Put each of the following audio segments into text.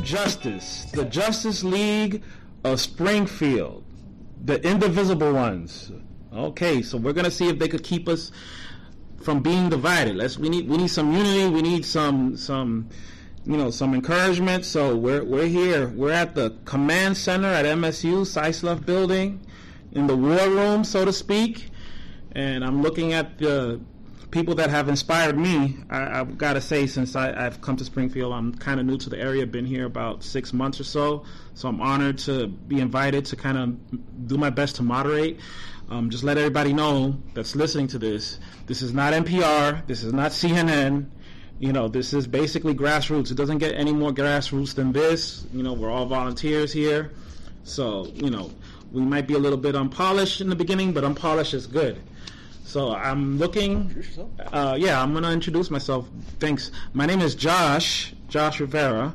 Justice, the Justice League of Springfield, the indivisible ones. Okay, so we're gonna see if they could keep us from being divided. We need some unity. We need some encouragement. So we're here. We're at the command center at MSU, Sisluff Building, in the war room, so to speak. And I'm looking at the people that have inspired me. I've got to say, since I've come to Springfield, I'm kind of new to the area. Been here about 6 months or so. So I'm honored to be invited to kind of do my best to moderate. Just let everybody know that's listening to this. This is not NPR. This is not CNN. This is basically grassroots. It doesn't get any more grassroots than this. We're all volunteers here. So, we might be a little bit unpolished in the beginning, but unpolished is good. So I'm looking. I'm going to introduce myself. Thanks. My name is Josh Rivera.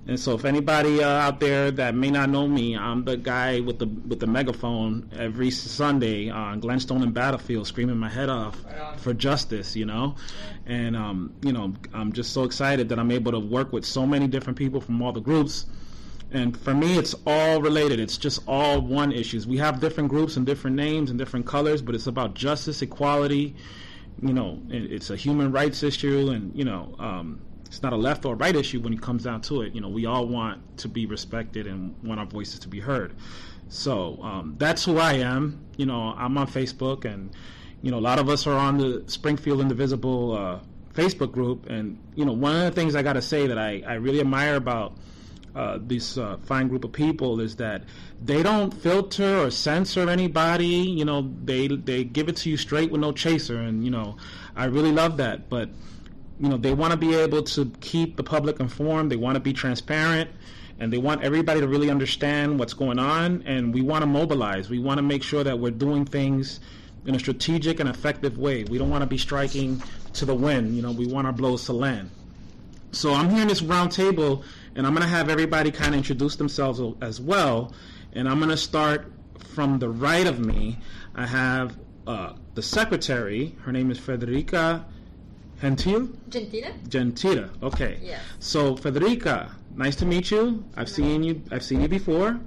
And so if anybody out there that may not know me, I'm the guy with the megaphone every Sunday on Glenstone and Battlefield, screaming my head off for justice, And, I'm just so excited that I'm able to work with so many different people from all the groups. And for me, it's all related. It's just all one issues. We have different groups and different names and different colors, but it's about justice, equality. It's a human rights issue, and, it's not a left or right issue when it comes down to it. We all want to be respected and want our voices to be heard. So that's who I am. I'm on Facebook, and, a lot of us are on the Springfield Indivisible Facebook group. And, one of the things I got to say that I really admire about this fine group of people is that they don't filter or censor anybody. They give it to you straight with no chaser. And, I really love that. But they want to be able to keep the public informed. They want to be transparent, and they want everybody to really understand what's going on. And we want to mobilize. We want to make sure that we're doing things in a strategic and effective way. We don't want to be striking to the wind. We want our blows to land. So I'm here in this round table, and I'm going to have everybody kind of introduce themselves as well. And I'm going to start from the right of me. I have the secretary. Her name is Federica Gentile. Okay. Yes. So Federica, nice to meet you. I've seen you before,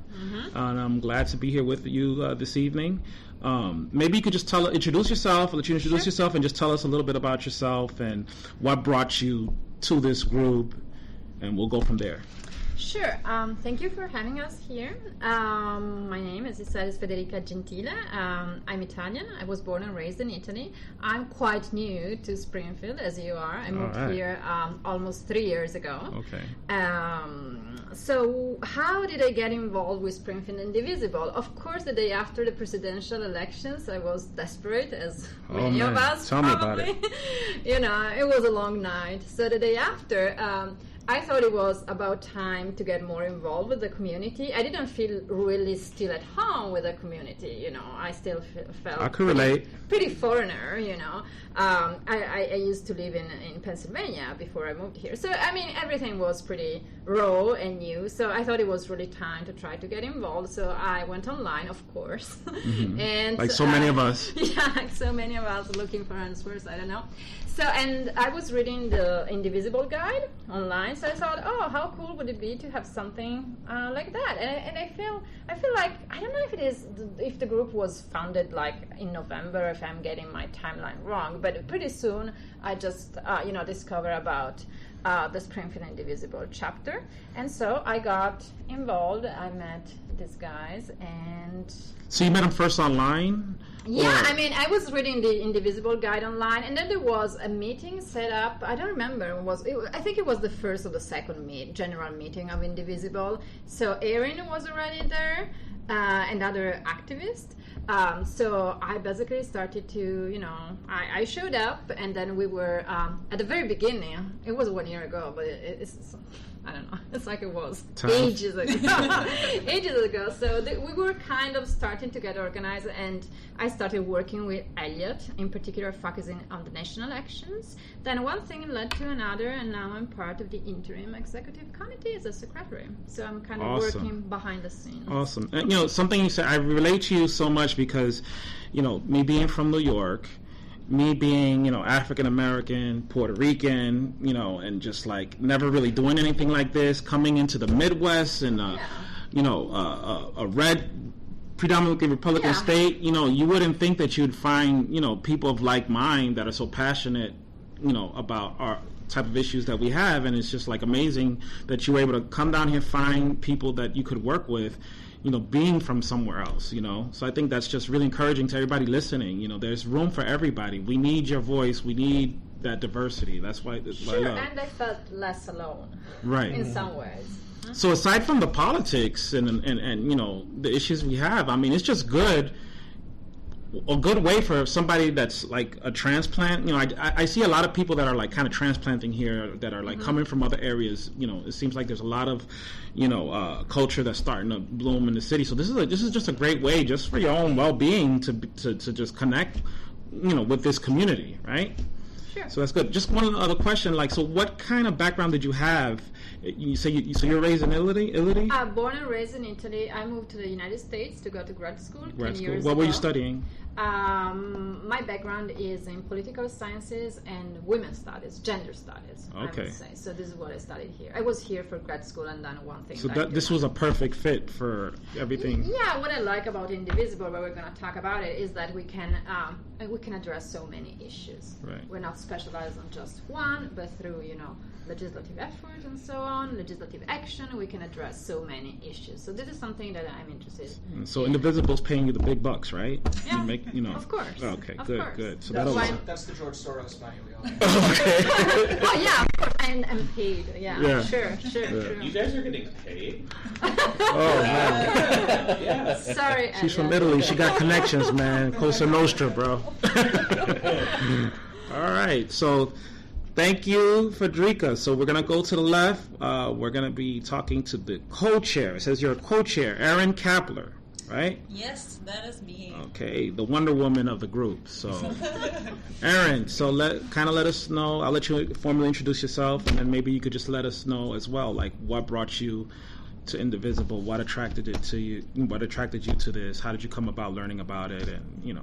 and I'm glad to be here with you this evening. Maybe you could just introduce yourself. I'll let you introduce yourself and just tell us a little bit about yourself and what brought you to this group, and we'll go from there. Sure. Thank you for having us here. My name, as you said, is Federica Gentile. I'm Italian. I was born and raised in Italy. I'm quite new to Springfield, as you are. I moved here almost 3 years ago. Okay. So how did I get involved with Springfield Indivisible? Of course, the day after the presidential elections, I was desperate, as many of us. Tell probably. Me about it. It was a long night. So the day after, I thought it was about time to get more involved with the community. I didn't feel really still at home with the community, I still felt I could relate. Pretty foreigner, I used to live in Pennsylvania before I moved here. So, everything was pretty raw and new. So I thought it was really time to try to get involved. So I went online, of course. Mm-hmm. And like so many of us. Yeah, like so many of us looking for answers, I don't know. So, and I was reading the Indivisible Guide online, so I thought, how cool would it be to have something like that? And I feel like, I don't know if the group was founded like in November, if I'm getting my timeline wrong, but pretty soon I just, discovered about the Springfield Indivisible chapter, and so I got involved. I met these guys, and... So you met them first online? Yeah, I was reading the Indivisible Guide online, and then there was a meeting set up. I don't remember. I think it was the first or the second general meeting of Indivisible. So Erin was already there, and other activists. So I basically started to, I showed up, and then we were, at the very beginning, it was 1 year ago, but it's I don't know, it's like it was ages ago. So we were kind of starting to get organized, and I started working with Elliot, in particular focusing on the national elections. Then one thing led to another, and now I'm part of the interim executive committee as a secretary. So I'm kind of working behind the scenes. Awesome. And, something you said, I relate to you so much because, me being from New York, me being, African American, Puerto Rican, and just like never really doing anything like this, coming into the Midwest and, a red, predominantly Republican state, you wouldn't think that you'd find, people of like mind that are so passionate, about our type of issues that we have. And it's just like amazing that you were able to come down here, find people that you could work with, being from somewhere else, So I think that's just really encouraging to everybody listening. There's room for everybody. We need your voice. We need that diversity. That's why. Sure, and I felt less alone. Right. In some ways. So aside from the politics and the issues we have, I mean, it's just a good way for somebody that's like a transplant. I see a lot of people that are like kind of transplanting here that are like coming from other areas. It seems like there's a lot of culture that's starting to bloom in the city. So this is just a great way, just for your own well-being, to just connect with this community, right? Sure. So that's good. Just one other question, so what kind of background did you have? You say so you're raised in Italy? Born and raised in Italy. I moved to the United States to go to grad school. What were you studying? My background is in political sciences and women's studies, gender studies. Okay. I would say. So this is what I studied here. I was here for grad school and then one thing. So this was a perfect fit for everything. Yeah. What I like about Indivisible, but we're going to talk about it, is that we can address so many issues. Right. We're not specialized on just one, but through legislative effort and so on, legislative action, we can address so many issues. So this is something that I'm interested in. So Indivisible's paying you the big bucks, right? Yeah. Of course. Oh, okay, of good, course. good. So that's the George Soros money we all have. Okay. Oh yeah, of course. I'm paid. Yeah. Sure. You guys are getting paid? Oh man. Yeah. Sorry. She's from Italy. She got connections, man. Cosa Nostra, bro. All right. So thank you, Federica. So we're going to go to the left. We're going to be talking to the co-chair. It says you're a co-chair, Erin Kapler, right? Yes, that is me. Okay, the Wonder Woman of the group. So, Erin, so let us know. I'll let you formally introduce yourself, and then maybe you could just let us know as well, like what brought you to Indivisible, what attracted you to this, how did you come about learning about it, and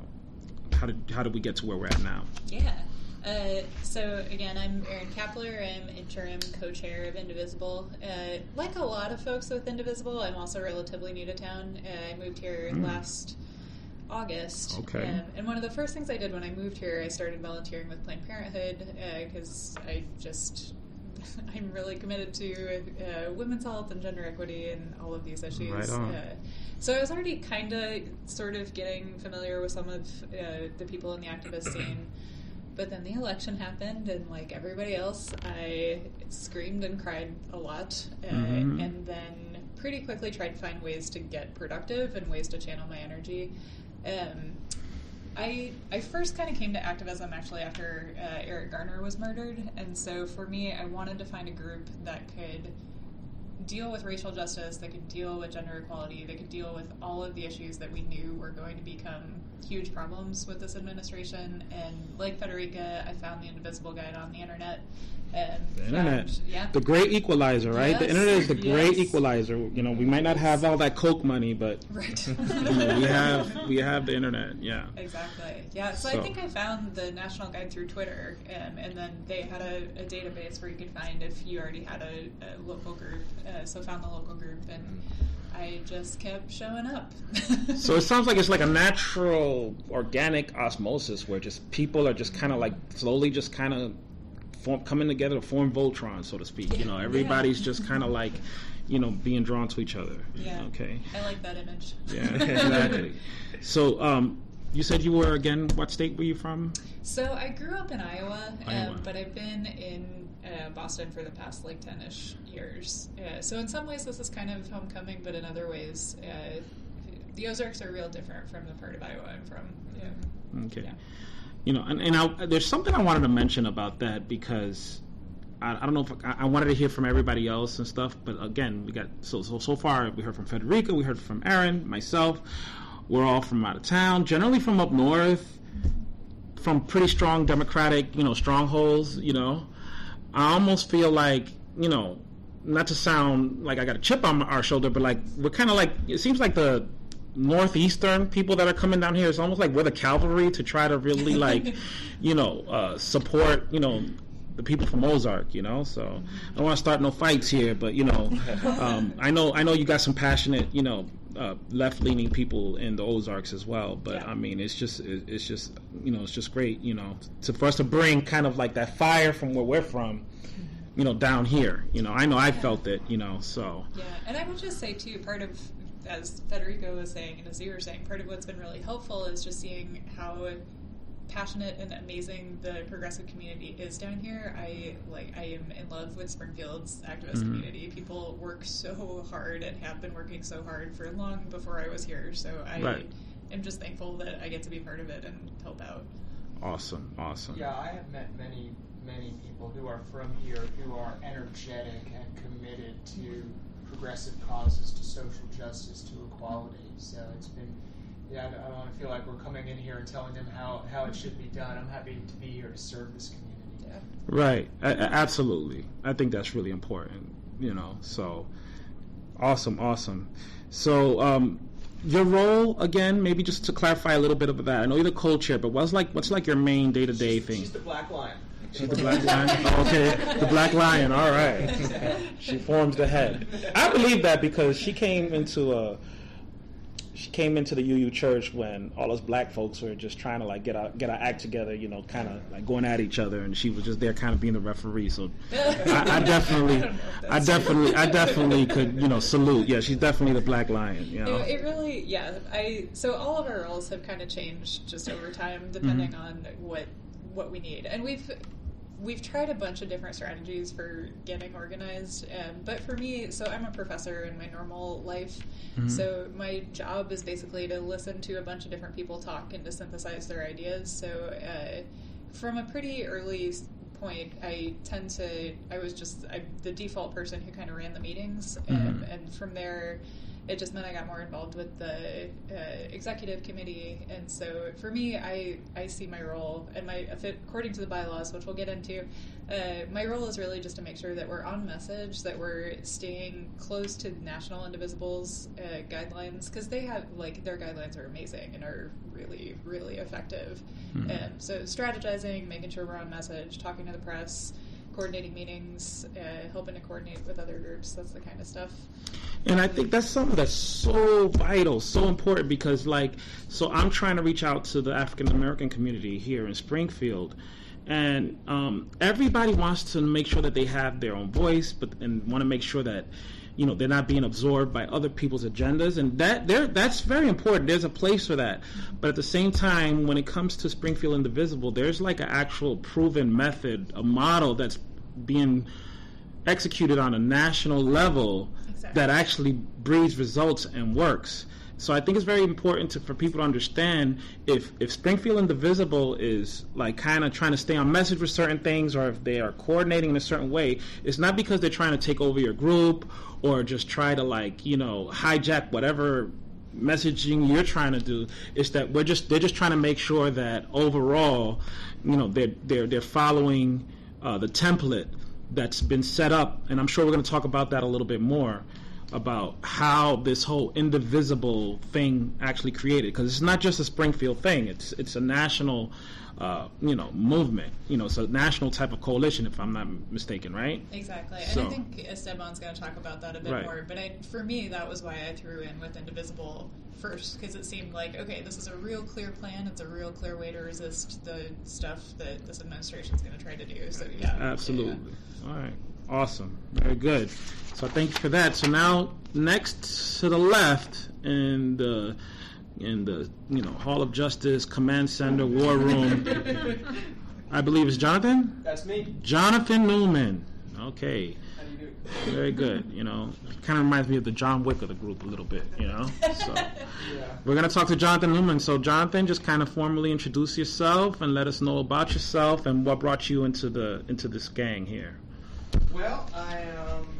how did we get to where we're at now? Yeah. So again, I'm Erin Kapler. I'm interim co-chair of Indivisible. Like a lot of folks with Indivisible, I'm also relatively new to town. I moved here last August. Okay. And one of the first things I did when I moved here, I started volunteering with Planned Parenthood because I'm really committed to women's health and gender equity and all of these issues. Right on. So I was already sort of getting familiar with some of the people in the activist scene. But then the election happened, and like everybody else, I screamed and cried a lot, and then pretty quickly tried to find ways to get productive and ways to channel my energy. I first kind of came to activism actually after Eric Garner was murdered, and so for me, I wanted to find a group that could deal with racial justice, that could deal with gender equality, that could deal with all of the issues that we knew were going to become huge problems with this administration. And like Federica, I found the Indivisible Guide on the internet. The internet, yeah, the great equalizer, right? Yes. The internet is the great equalizer. We might not have all that Coke money, but right. we have the internet. Yeah, exactly. Yeah, so I think I found the National Guide through Twitter, and then they had a database where you could find if you already had a local group. So found the local group, and I just kept showing up. So it sounds like it's like a natural, organic osmosis where just people are just kind of like slowly just kind of coming together to form Voltron, so to speak. Everybody's just kind of like, being drawn to each other. Yeah. Okay. I like that image. Yeah, exactly. So, you said you were, again, what state were you from? So I grew up in Iowa. But I've been in Boston for the past 10-ish years. So in some ways this is kind of homecoming, but in other ways, the Ozarks are real different from the part of Iowa I'm from. Yeah. Okay. Yeah. There's something I wanted to mention about that because I don't know if I wanted to hear from everybody else and stuff, but again, we got so far we heard from Federica, we heard from Erin, myself. We're all from out of town, generally from up north, from pretty strong Democratic, strongholds. I almost feel like, not to sound like I got a chip on our shoulder, but like we're kind of like, it seems like the northeastern people that are coming down here. It's almost like we're the cavalry to try to really like, support, the people from Ozark, so I don't want to start no fights here, but I know you got some passionate, left-leaning people in the Ozarks as well, but Yeah. I mean, it's just great, for us to bring kind of like that fire from where we're from, down here, I know I felt it, so. Yeah, and I would just say too, part of, as Federico was saying and as you were saying, part of what's been really helpful is just seeing how passionate and amazing the progressive community is down here. I am in love with Springfield's activist community. People work so hard and have been working so hard for long before I was here. So I am just thankful that I get to be part of it and help out. Awesome. Yeah, I have met many people who are from here who are energetic and committed to progressive causes, to social justice, to equality. So it's been, I don't want to feel like we're coming in here and telling them how it should be done. I'm happy to be here to serve this community. Yeah. Right. Absolutely. I think that's really important, so awesome. So, your role, again, maybe just to clarify a little bit of that. I know you're the co-chair, but what's like your main day-to-day thing? She's the Black Lion. She's the Black Lion? Oh, okay, the Black Lion, all right. She forms the head. I believe that because she came into the UU church when all us black folks were just trying to like get our act together, kind of like going at each other, and she was just there kind of being the referee. So I definitely could, salute. Yeah, she's definitely the Black Lion. It really, yeah. So all of our roles have kind of changed just over time, depending on what we need, and we've tried a bunch of different strategies for getting organized, but for me, so I'm a professor in my normal life, so my job is basically to listen to a bunch of different people talk and to synthesize their ideas. So from a pretty early point, I'm the default person who kind of ran the meetings, and from there, it just meant I got more involved with the executive committee. And so for me, I see my role, and according to the bylaws, which we'll get into, my role is really just to make sure that we're on message, that we're staying close to National Indivisible's guidelines, because they have, their guidelines are amazing and are really, really effective. So strategizing, making sure we're on message, talking to the press, coordinating meetings, helping to coordinate with other groups, that's the kind of stuff. And I think that's something that's so vital, so important, because so I'm trying to reach out to the African American community here in Springfield, and everybody wants to make sure that they have their own voice, and want to make sure that they're not being absorbed by other people's agendas, and that's very important. There's a place for that, but at the same time, when it comes to Springfield Indivisible, there's an actual proven method, a model that's being executed on a national level that actually breeds results and works. So I think it's very important for people to understand if Springfield Indivisible is kind of trying to stay on message with certain things, or if they are coordinating in a certain way, it's not because they're trying to take over your group or just try to hijack whatever messaging you're trying to do. It's that they're just trying to make sure that overall, they're following the template that's been set up, and I'm sure we're going to talk about that a little bit more, about how this whole indivisible thing actually created, because it's not just a Springfield thing. It's a national, movement. It's a national type of coalition, if I'm not mistaken, right? Exactly, So, and I think Esteban's going to talk about that a bit more. But for me, that was why I threw in with indivisible first, because it seemed like, okay, this is a real clear plan. It's a real clear way to resist the stuff that this administration is going to try to do. So yeah, absolutely. Yeah. All right. Awesome. Very good. So thank you for that. So now, next to the left in the Hall of Justice, Command Center, War Room, I believe it's Jonathan? That's me. Jonathan Newman. Okay. How do you do? Very good. Kind of reminds me of the John Wick of the group a little bit, So Yeah. we're going to talk to Jonathan Newman. So Jonathan, just kind of formally introduce yourself and let us know about yourself and what brought you into this gang here. Well, I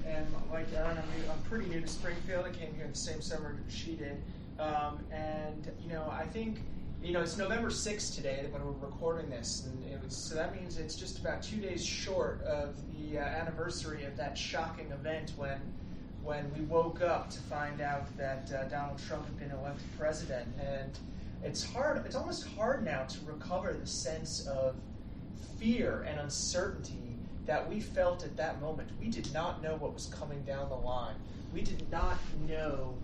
am like Erin. I'm pretty new to Springfield. I came here the same summer she did, and I think it's November 6th today when we're recording this, and so that means it's just about 2 days short of the anniversary of that shocking event when when we woke up to find out that Donald Trump had been elected president. And it's almost hard now to recover the sense of fear and uncertainty that we felt at that moment. We did not know what was coming down the line. We did not know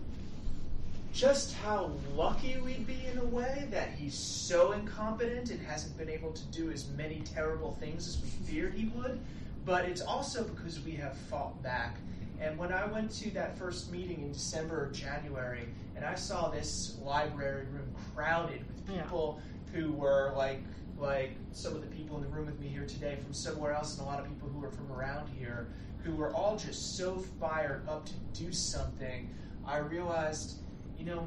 just how lucky we'd be in a way that he's so incompetent and hasn't been able to do as many terrible things as we feared he would. But it's also because we have fought back. And when I went to that first meeting in December or January, and I saw this library room crowded with people who were like some of the people in the room with me here today from somewhere else, and a lot of people who are from around here, who were all just so fired up to do something, I realized,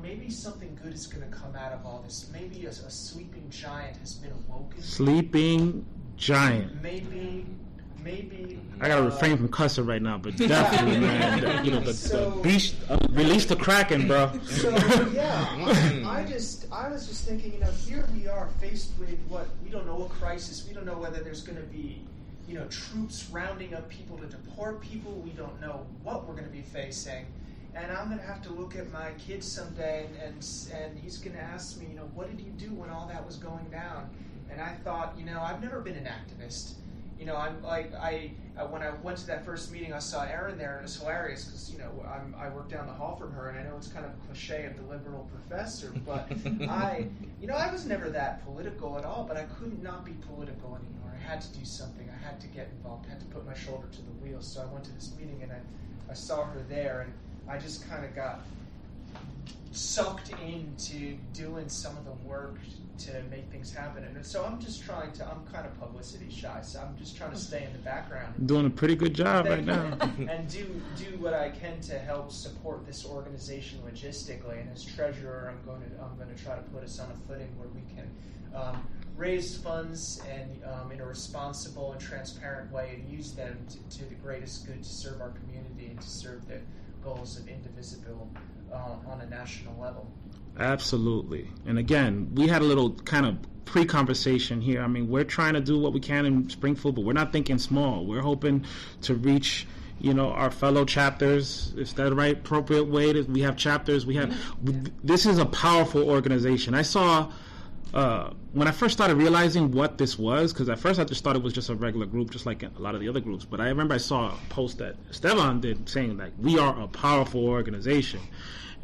maybe something good is going to come out of all this. Maybe a sleeping giant has been awoken. Sleeping giant. Maybe. I gotta refrain from cussing right now, but definitely, man. The beast release the Kraken, bro. So I was just thinking, here we are faced with we don't know, a crisis. We don't know whether there's going to be, troops rounding up people to deport people. We don't know what we're going to be facing. And I'm going to have to look at my kid someday, and he's going to ask me, what did you do when all that was going down? And I thought, I've never been an activist. When I went to that first meeting, I saw Erin there, and it was hilarious because, I work down the hall from her, and I know it's kind of a cliche of the liberal professor, but I was never that political at all, but I could not be political anymore. I had to do something. I had to get involved. I had to put my shoulder to the wheel. So I went to this meeting, and I saw her there, and I just kind of got sucked into doing some of the work to make things happen. And so I'm kind of publicity shy, so I'm just trying to stay in the background. Doing a pretty good job right now. And do what I can to help support this organization logistically. And as treasurer, I'm going to try to put us on a footing where we can raise funds and in a responsible and transparent way, and use them to the greatest good to serve our community and to serve the goals of indivisible on a national level. Absolutely. And again, we had a little kind of pre-conversation here. I mean, we're trying to do what we can in Springfield, but we're not thinking small. We're hoping to reach, our fellow chapters. Is that the right appropriate way? We have chapters. This is a powerful organization. I saw when I first started realizing what this was, because at first I just thought it was just a regular group, just like a lot of the other groups. But I remember I saw a post that Esteban did saying, like, we are a powerful organization.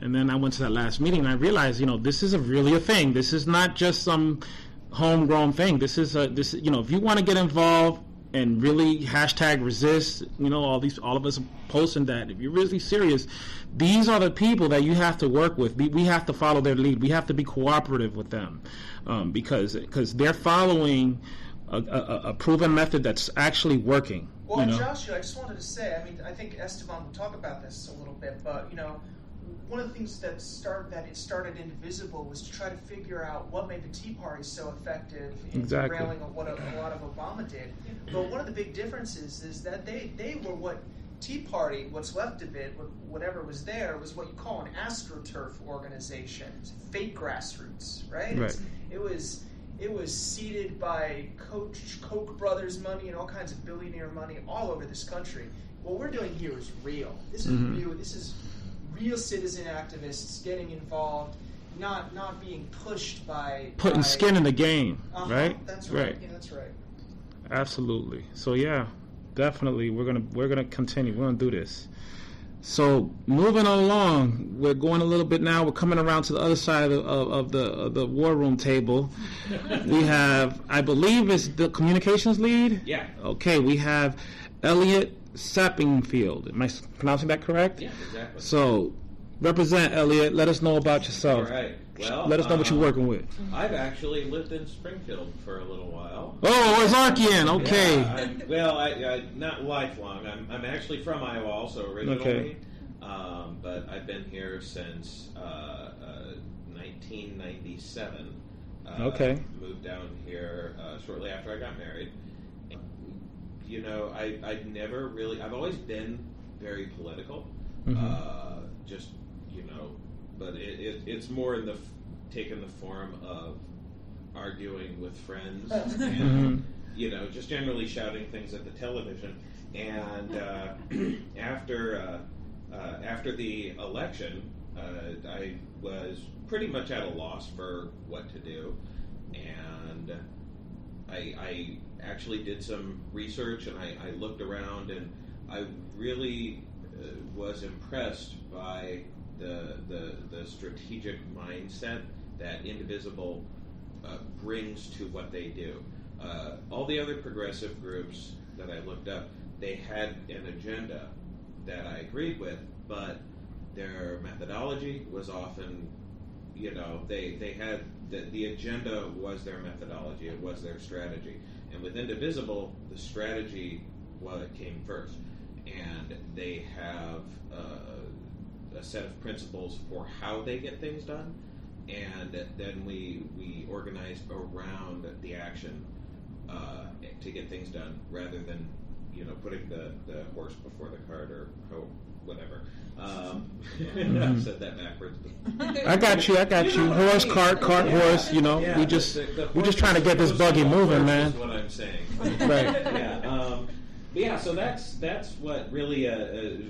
And then I went to that last meeting, and I realized, this is really a thing. This is not just some homegrown thing. This is if you want to get involved and really #resist, all of us are posting that. If you're really serious, these are the people that you have to work with. We have to follow their lead. We have to be cooperative with them, because they're following a proven method that's actually working. Well, Joshua, I just wanted to say, I think Esteban will talk about this a little bit, but one of the things that started Indivisible was to try to figure out what made the Tea Party so effective in derailing what a lot of Obama did. But one of the big differences is that they were what Tea Party, what's left of it, whatever was there, was what you call an AstroTurf organization. It's fake grassroots, right? Right. It was seeded by Koch brothers money and all kinds of billionaire money all over this country. What we're doing here is real. This is real. This is real citizen activists getting involved, not being pushed by putting skin in the game, right? That's right. Yeah, that's right. Absolutely. So yeah, definitely we're gonna continue. We're gonna do this. So moving along, we're going a little bit now. We're coming around to the other side of the war room table. We have, I believe, is the communications lead. Yeah. Okay. We have Elliot Sappingfield. Am I pronouncing that correct? Yeah, exactly. So, represent, Elliot. Let us know about yourself. All right. Well, let us know what you're working with. I've actually lived in Springfield for a little while. Oh, it's Archean. Okay. I not lifelong. I'm actually from Iowa, also originally. Okay. But I've been here since 1997. Okay. Moved down here shortly after I got married. I've never really. I've always been very political. But it's more in taken the form of arguing with friends and just generally shouting things at the television. And after after the election, I was pretty much at a loss for what to do, and I actually did some research, and I looked around, and I really was impressed by the strategic mindset that Indivisible brings to what they do. All the other progressive groups that I looked up, they had an agenda that I agreed with, but their methodology was often, they had the agenda was their methodology, it was their strategy. And with Indivisible, the strategy came first. And they have a set of principles for how they get things done, and then we organize around the action to get things done, rather than putting the horse before the cart, or whatever. I said that backwards. I got you. Horse, cart, horse. Yeah, we just trying to get this buggy moving, man. Is what I'm saying. Right. Yeah. So that's what really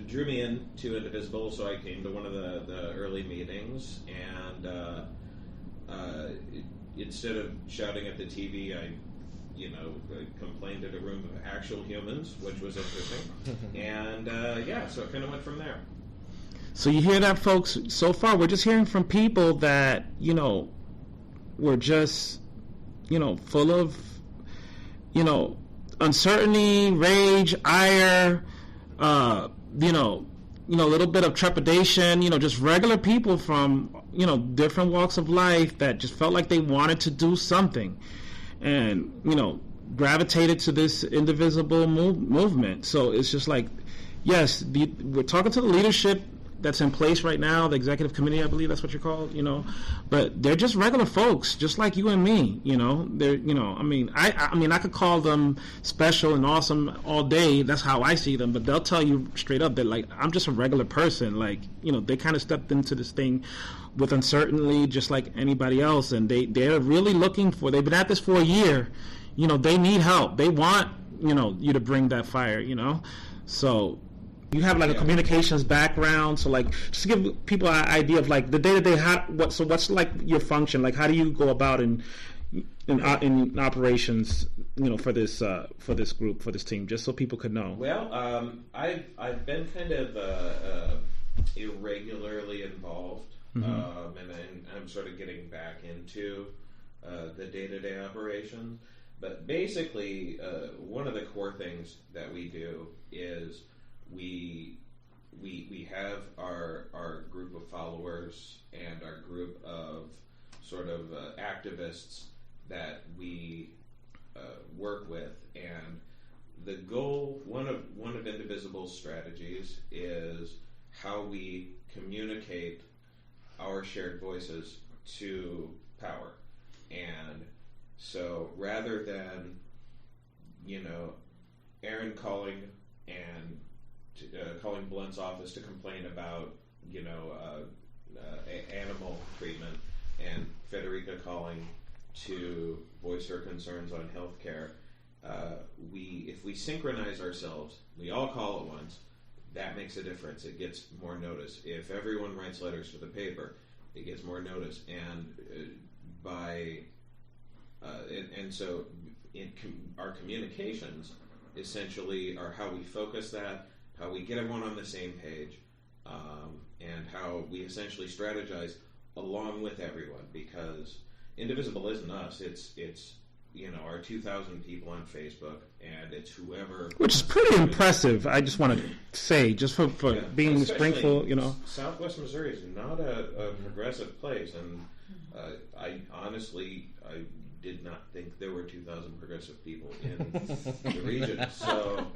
drew me into Indivisible. So I came to one of the early meetings, and instead of shouting at the TV, I complained at a room of actual humans, which was interesting. And so it kind of went from there. So you hear that, folks? So far, we're just hearing from people that, were just, full of, uncertainty, rage, ire, a little bit of trepidation, just regular people from, different walks of life that just felt like they wanted to do something, and, gravitated to this Indivisible movement. So it's just like, yes, we're talking to the leadership that's in place right now, the executive committee, I believe that's what you're called, but they're just regular folks, just like you and me, they're, I could call them special and awesome all day. That's how I see them, but they'll tell you straight up that, like, I'm just a regular person. Like, they kind of stepped into this thing with uncertainty, just like anybody else, and they're really they've been at this for a year. They need help. They want, you to bring that fire, so you have like a communications background, so like just to give people an idea of like the day-to-day, what's like your function, like how do you go about in operations, for this group, for this team, just so people could know. Well, I've been kind of irregularly involved, and I'm sort of getting back into the day-to-day operations. But basically, one of the core things that we do is we have our group of followers and our group of sort of activists that we work with, and the goal, one of Indivisible's strategies is how we communicate our shared voices to power. And so rather than Aaron calling and calling Blunt's office to complain about animal treatment, and Federica calling to voice her concerns on healthcare, if we synchronize ourselves, we all call at once, that makes a difference. It gets more notice. If everyone writes letters to the paper, it gets more notice. And so our communications essentially are how we focus that, how we get everyone on the same page, and how we essentially strategize along with everyone, because Indivisible isn't us. It's our 2,000 people on Facebook, and it's whoever. Which is pretty impressive. I just want to say, just for being Springfield, Southwest Missouri is not a progressive place, and I honestly did not think there were 2,000 progressive people in the region. So,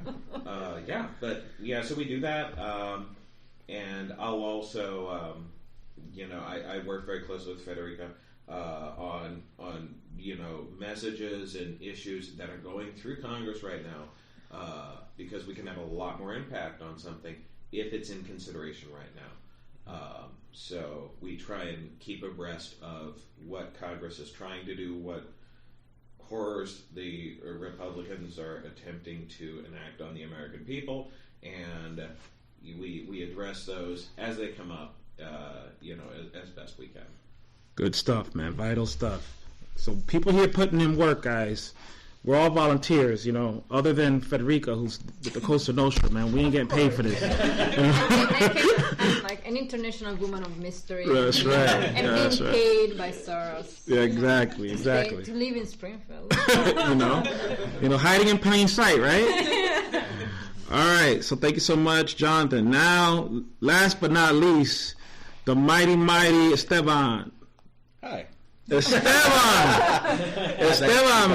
so we do that, and I'll also, I work very closely with Federica on messages and issues that are going through Congress right now, because we can have a lot more impact on something if it's in consideration right now. So we try and keep abreast of what Congress is trying to do, what horrors the Republicans are attempting to enact on the American people, and we address those as they come up, as best we can. Good stuff, man. Vital stuff. So people here putting in work, guys. We're all volunteers, other than Federica, who's with the Costa Nostra, man. We ain't getting paid for this. I'm like an international woman of mystery. That's right. And being paid by Soros. Yeah, exactly. To live in Springfield. Hiding in plain sight, right? All right. So thank you so much, Jonathan. Now, last but not least, the mighty Esteban. Hi. Esteban,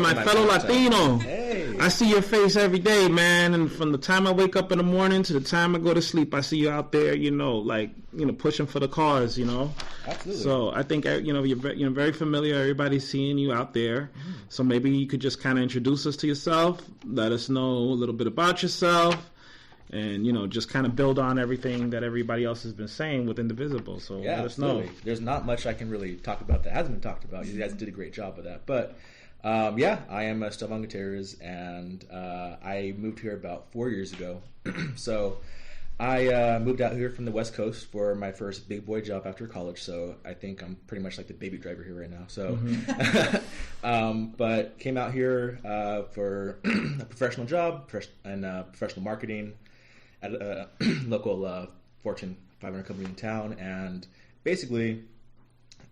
my fellow Latino. Hey. I see your face every day, man. And from the time I wake up in the morning to the time I go to sleep, I see you out there, pushing for the cause, Absolutely. So I think, you're very familiar. Everybody's seeing you out there. So maybe you could just kind of introduce us to yourself, let us know a little bit about yourself. And, just kind of build on everything that everybody else has been saying with Indivisible. So yeah, let us know. There's not much I can really talk about that hasn't been talked about. You guys did a great job of that. But, I am Esteban Gutierrez, and I moved here about 4 years ago. So I moved out here from the West Coast for my first big boy job after college. So I think I'm pretty much like the baby driver here right now. So, but came out here for a professional job and professional marketing at a local Fortune 500 company in town, and basically,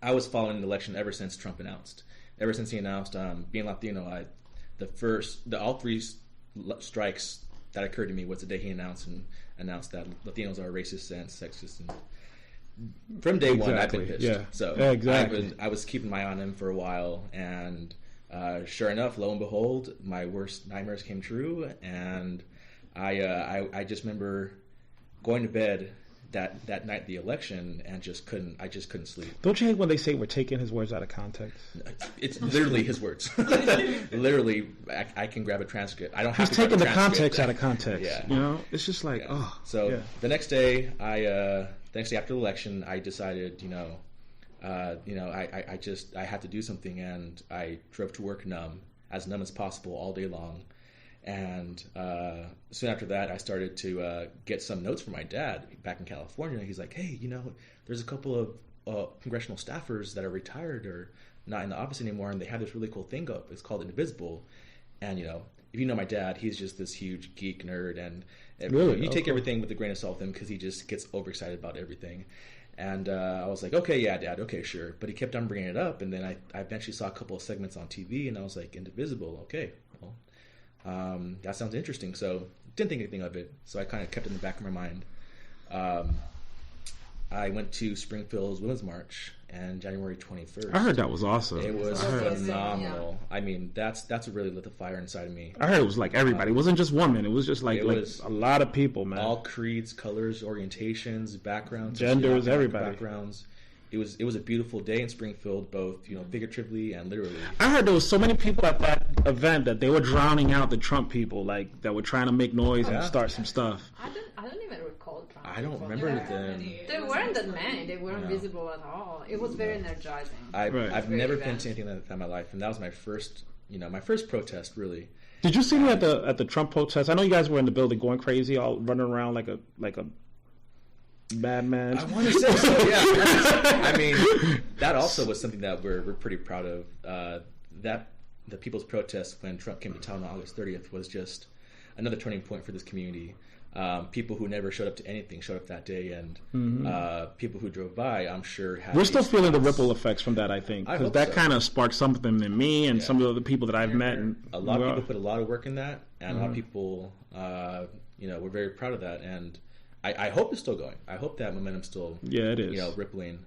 I was following the election ever since Trump announced. Ever since he announced being Latino, all three strikes that occurred to me was the day he announced that Latinos are racist and sexist. And from day one, I've been pissed. Yeah. So exactly. I was keeping my eye on him for a while, and sure enough, lo and behold, my worst nightmares came true, and I just remember going to bed that night of the election and just couldn't sleep. Don't you hate when they say we're taking his words out of context? It's literally his words. Literally, I can grab a transcript. I don't have He's to taking grab the a context out of context. Yeah. It's just like, yeah. So the next day, the next day after the election, I decided, I had to do something, and I drove to work numb as possible all day long. And soon after that, I started to get some notes from my dad back in California. He's like, hey, there's a couple of congressional staffers that are retired or not in the office anymore, and they have this really cool thing up. It's called Indivisible. And, if you know my dad, he's just this huge geek nerd. And really? You take everything with a grain of salt with him because he just gets overexcited about everything. And I was like, okay, yeah, Dad, okay, sure. But he kept on bringing it up. And then I eventually saw a couple of segments on TV, and I was like, Indivisible, okay, well. That sounds interesting. So didn't think anything of it. So I kind of kept it in the back of my mind. I went to Springfield's Women's March and January 21st. I heard that was awesome. It was phenomenal. Yeah. I mean, that's what really lit the fire inside of me. I heard it was like everybody. It wasn't just women. It was just like a lot of people, man. All creeds, colors, orientations, backgrounds, genders, everybody. Backgrounds. It was a beautiful day in Springfield, both figuratively and literally. I heard there was so many people at that event that they were drowning out the Trump people, like that were trying to make noise and start some stuff. I don't even recall Trump. I don't remember them. There weren't that many. They weren't visible at all. It was very energizing. I've never been to anything like that in my life, and that was my first protest, really. Did you see me at the Trump protest? I know you guys were in the building going crazy, all running around like a madman. I want to say so, yeah. I mean, that also was something that we're pretty proud of. That the people's protest when Trump came to town on August 30th was just another turning point for this community. People who never showed up to anything showed up that day, and people who drove by, I'm sure, had. We're still feeling the ripple effects from that, I think, because that so. Kind of sparked something in me and some of the other people that I've met. And a lot of people put a lot of work in that, and a lot of people, we're very proud of that, and I hope it's still going. I hope that momentum's still, it is, rippling.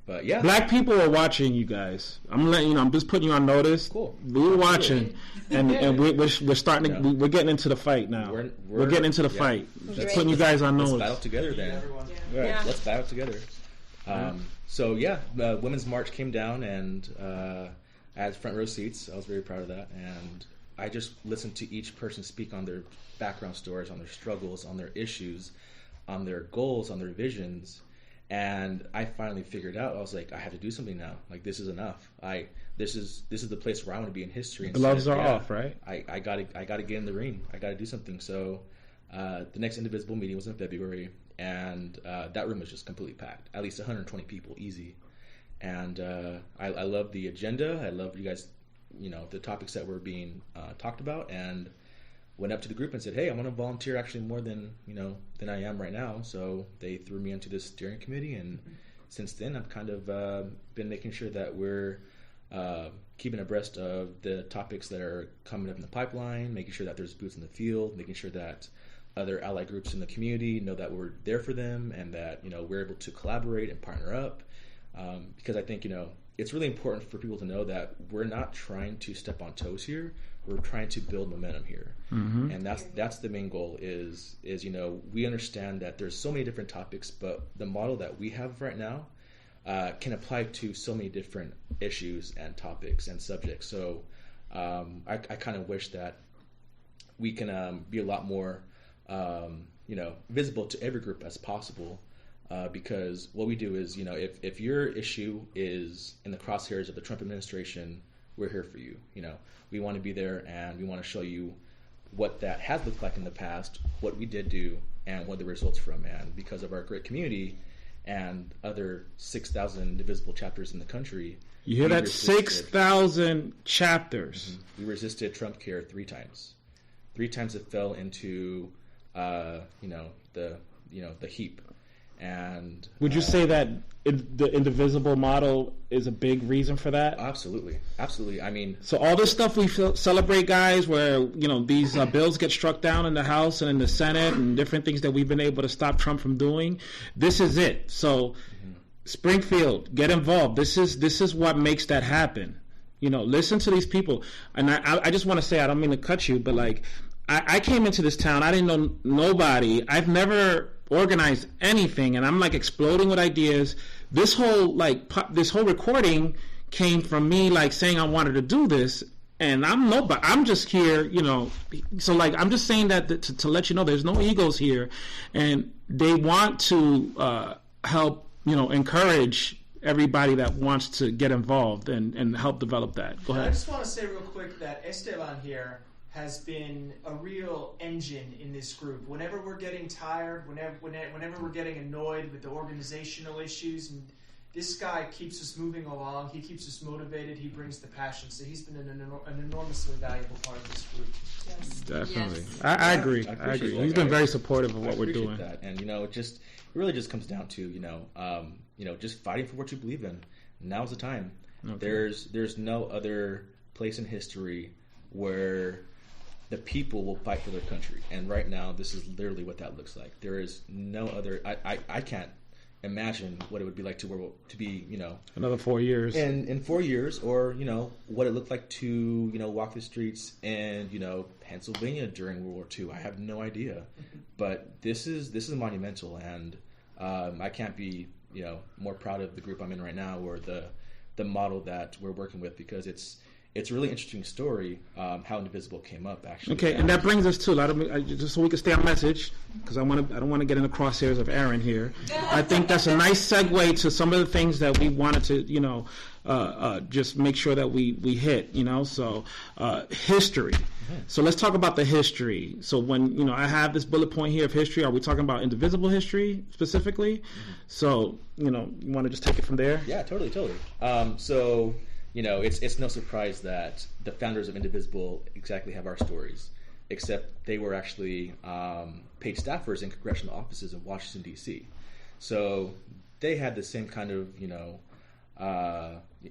But yeah, black people are watching you guys. I'm letting you know. I'm just putting you on notice. Cool. We're watching, and we're starting to. We're getting into the fight now. We're getting into the fight. Just putting you guys on notice. Let's battle together, then. Yeah. Let's battle together. Women's March came down, and I had front row seats. I was very proud of that, and I just listened to each person speak on their background stories, on their struggles, on their issues, on their goals, on their visions. And I finally figured out, I was like, I have to do something now. Like, this is enough. This is the place where I want to be in history. Gloves are off, right? I gotta get in the ring. I gotta do something. So The next Indivisible meeting was in February, and that room was just completely packed. At least 120 people, easy. And I love the agenda. I love you guys, the topics that were being talked about, and went up to the group and said, hey, I want to volunteer actually more than I am right now. So they threw me into this steering committee, and since then I've kind of been making sure that we're keeping abreast of the topics that are coming up in the pipeline, making sure that there's boots in the field, making sure that other allied groups in the community know that we're there for them, and that we're able to collaborate and partner up. Because I think it's really important for people to know that we're not trying to step on toes here. We're trying to build momentum here, and that's the main goal. Is we understand that there's so many different topics, but the model that we have right now can apply to so many different issues and topics and subjects. So I kind of wish that we can be a lot more visible to every group as possible. Because what we do is, if your issue is in the crosshairs of the Trump administration, we're here for you. We want to be there, and we want to show you what that has looked like in the past, what we did do, and what the results from. And because of our great community and other 6,000 indivisible chapters in the country, you hear that? 6,000 chapters. Mm-hmm. We resisted Trump Care 3 times. 3 times it fell into, the heap. And would you say that the indivisible model is a big reason for that? Absolutely. I mean, so all this stuff we celebrate, guys, where these bills get struck down in the House and in the Senate, and different things that we've been able to stop Trump from doing. This is it. So Springfield, get involved. This is what makes that happen. Listen to these people. And I just want to say, I don't mean to cut you, but I came into this town. I didn't know nobody. I've never organized anything, and I'm exploding with ideas. This whole recording came from me saying I wanted to do this, and I'm nobody. I'm just here, So I'm just saying that to let you know there's no egos here, and they want to help encourage everybody that wants to get involved and help develop that. Go ahead. I just want to say real quick that Esteban here has been a real engine in this group. Whenever we're getting tired, whenever we're getting annoyed with the organizational issues, and this guy keeps us moving along. He keeps us motivated. He brings the passion. So he's been an enormously valuable part of this group. Yes. Definitely. Yes. I agree. I agree. He's been very supportive of what we're doing. That. And it really just comes down to just fighting for what you believe in. Now's the time. Okay. There's no other place in history where the people will fight for their country, and right now this is literally what that looks like. There is no other. I can't imagine what it would be like to be another 4 years in 4 years, or what it looked like to walk the streets in Pennsylvania during World War II. I have no idea, but this is monumental, and I can't be more proud of the group I'm in right now, or the model that we're working with, because it's a really interesting story how Indivisible came up, actually. Okay, and that brings us to just so we can stay on message, because I don't want to get in the crosshairs of Aaron here. I think that's a nice segue to some of the things that we wanted to just make sure that we hit. So history. Mm-hmm. So let's talk about the history. So when I have this bullet point here of history, are we talking about indivisible history specifically? Mm-hmm. So you want to just take it from there? Yeah, totally. So. It's no surprise that the founders of Indivisible exactly have our stories, except they were actually paid staffers in congressional offices in Washington, D.C. So they had the same kind of,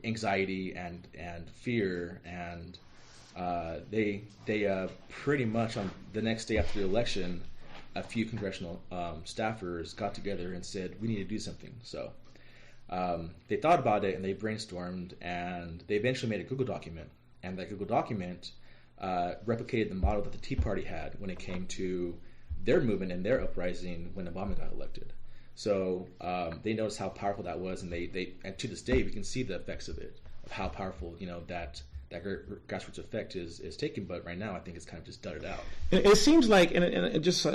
anxiety and fear, and they pretty much on the next day after the election, a few congressional staffers got together and said, we need to do something. So they thought about it, and they brainstormed, and they eventually made a Google document. And that Google document replicated the model that the Tea Party had when it came to their movement and their uprising when Obama got elected. So they noticed how powerful that was, and and to this day we can see the effects of it, of how powerful that grassroots effect is taken. But right now I think it's kind of just dudded out. It seems like, and it just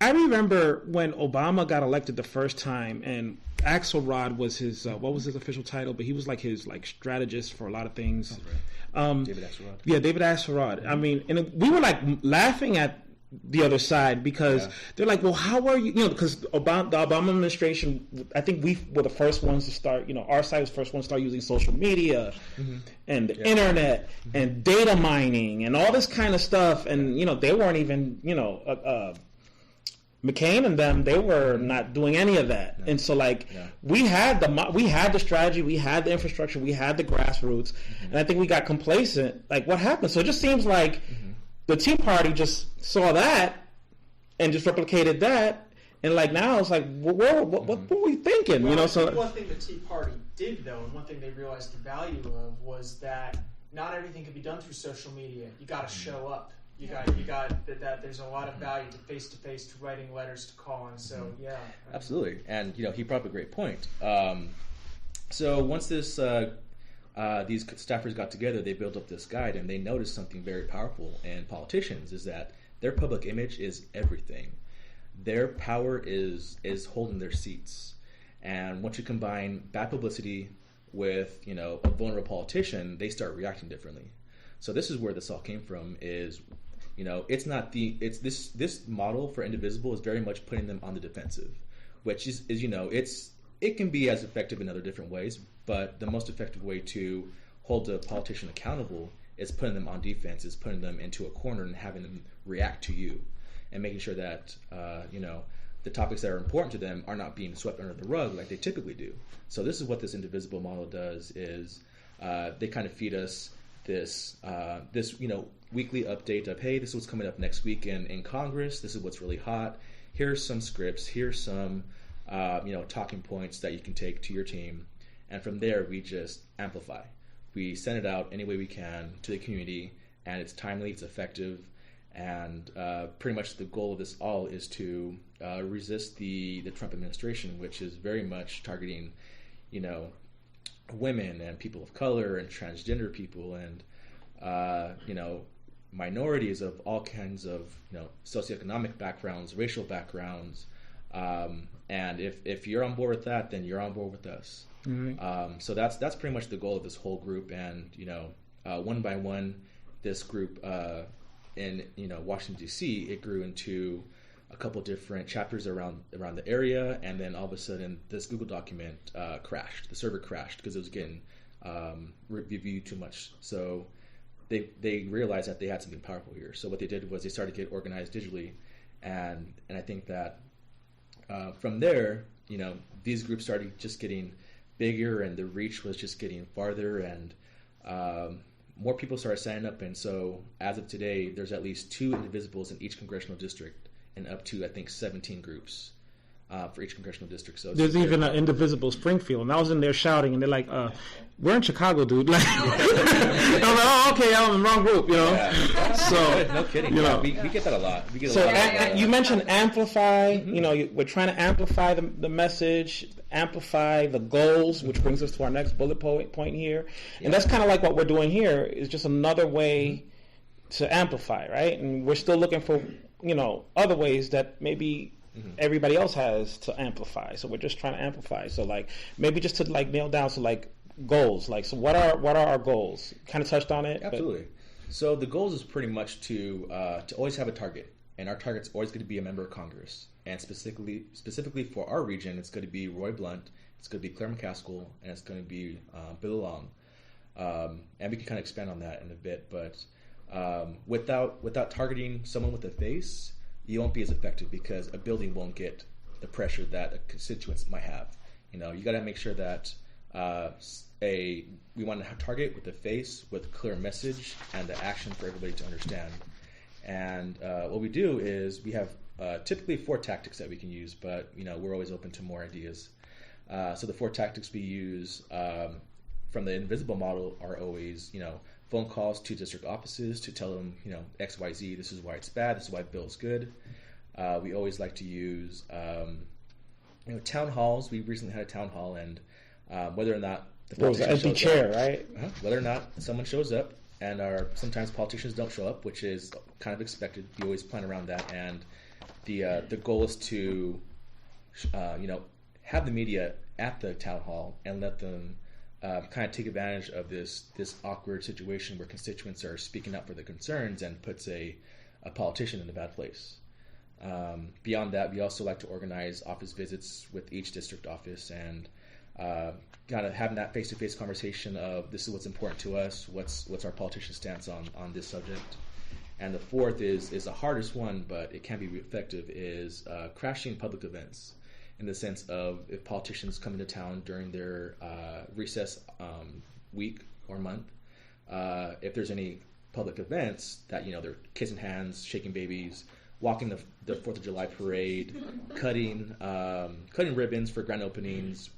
I remember when Obama got elected the first time, and Axelrod was his what was his official title, but he was his strategist for a lot of things. Right. David Axelrod. Yeah, David Axelrod. I mean, and we were laughing at the other side because they're like, well, how are you? Because the Obama administration, I think we were the first ones to start. Our side was the first one to start using social media and the internet and data mining and all this kind of stuff. And they weren't even McCain and them, they were not doing any of that. And so we had the strategy, we had the infrastructure, we had the grassroots, and I think we got complacent. Like, what happened? So it just seems like the Tea Party just saw that and just replicated that, and now it's like, what were we thinking? Well, So one thing the Tea Party did, though, and one thing they realized the value of was that not everything could be done through social media. You got to show up. You got that. There's a lot of value to face-to-face, to writing letters, to calling. So absolutely. And he brought up a great point. So once these staffers got together, they built up this guide, and they noticed something very powerful in politicians is that their public image is everything. Their power is holding their seats, and once you combine bad publicity with a vulnerable politician, they start reacting differently. So this is where this all came from. Is it's not this model for Indivisible is very much putting them on the defensive, which is it can be as effective in other different ways, but the most effective way to hold a politician accountable is putting them on defense, is putting them into a corner and having them react to you, and making sure that the topics that are important to them are not being swept under the rug like they typically do. So this is what this Indivisible model does: is they kind of feed us this weekly update of, hey, this is what's coming up next week in Congress. This is what's really hot. Here's some scripts. Here's some talking points that you can take to your team, and from there we just amplify. We send it out any way we can to the community, and it's timely, it's effective, and pretty much the goal of this all is to resist the Trump administration, which is very much targeting women and people of color and transgender people and minorities of all kinds of socioeconomic backgrounds, racial backgrounds, and if you're on board with that, then you're on board with us. So that's pretty much the goal of this whole group. And one by one, this group in Washington D.C., it grew into a couple different chapters around the area, and then all of a sudden this Google document crashed. The server crashed because it was getting reviewed too much. So they realized that they had something powerful here. So what they did was they started to get organized digitally, and I think that from there, these groups started just getting bigger, and the reach was just getting farther, and more people started signing up. And so as of today, there's at least 2 Indivisibles in each congressional district, and up to, I think, 17 groups for each congressional district. So there's even an Indivisible Springfield, and I was in there shouting, and they're like, "We're in Chicago, dude!" Like, I was like, "Oh, okay, I'm in the wrong group," So no kidding. We get that a lot. We get a lot. You mentioned amplify. We're trying to amplify the message, amplify the goals, which brings us to our next bullet point here, and that's kind of like what we're doing here. Is just another way to amplify, right? And we're still looking for other ways that maybe everybody else has to amplify. So we're just trying to amplify. So maybe just to nail down goals. So what are our goals? Kind of touched on it. Absolutely. So the goals is pretty much to always have a target, and our target's always going to be a member of Congress. And specifically for our region, it's going to be Roy Blunt, it's going to be Claire McCaskill, and it's going to be Bill Long. And we can kind of expand on that in a bit, but without targeting someone with a face, you won't be as effective because a building won't get the pressure that a constituents might have. You got to make sure that we want to target with a face, with clear message, and the action for everybody to understand. And what we do is we have typically 4 tactics that we can use, but we're always open to more ideas. So the 4 tactics we use from the Invisible model are always phone calls to district offices to tell them, XYZ, this is why it's bad, this is why Bill's good. We always like to use, town halls. We recently had a town hall, and whether or not the politician empty chair, right? Whether or not someone shows up, and sometimes politicians don't show up, which is kind of expected. We always plan around that, and the goal is to, have the media at the town hall and let them kind of take advantage of this awkward situation where constituents are speaking up for their concerns, and puts a a politician in a bad place. Beyond that, we also like to organize office visits with each district office and kind of having that face-to-face conversation of this is what's important to us, what's our politician's stance on this subject. And the fourth is the hardest one, but it can be effective, is crashing public events, in the sense of if politicians come into town during their recess week or month, if there's any public events that, they're kissing hands, shaking babies, walking the 4th of July parade, cutting ribbons for grand openings,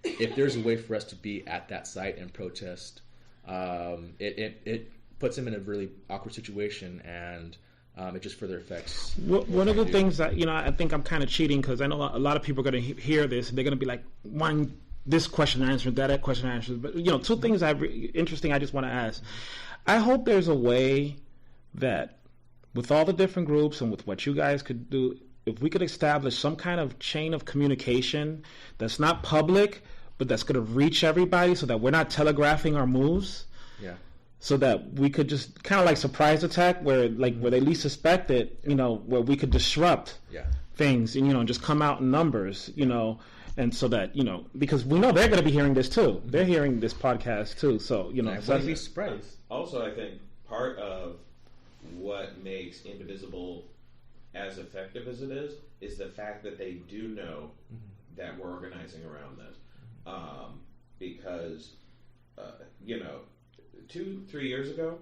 if there's a way for us to be at that site and protest, it puts them in a really awkward situation, and it just further affects. One of the things that, I think I'm kind of cheating, because I know a lot of people are going to hear this and they're going to be like, one, this question answered, that question answered. But, two things interesting I just want to ask. I hope there's a way that with all the different groups and with what you guys could do, if we could establish some kind of chain of communication that's not public, but that's going to reach everybody, so that we're not telegraphing our moves. Yeah. So that we could just kind of like surprise attack where they least suspect it, where we could disrupt things and, just come out in numbers, and so that, because we know they're going to be hearing this too. They're hearing this podcast too. So, so be surprised. Also, I think part of what makes Indivisible as effective as it is the fact that they do know that we're organizing around this. Because, 2-3 years ago,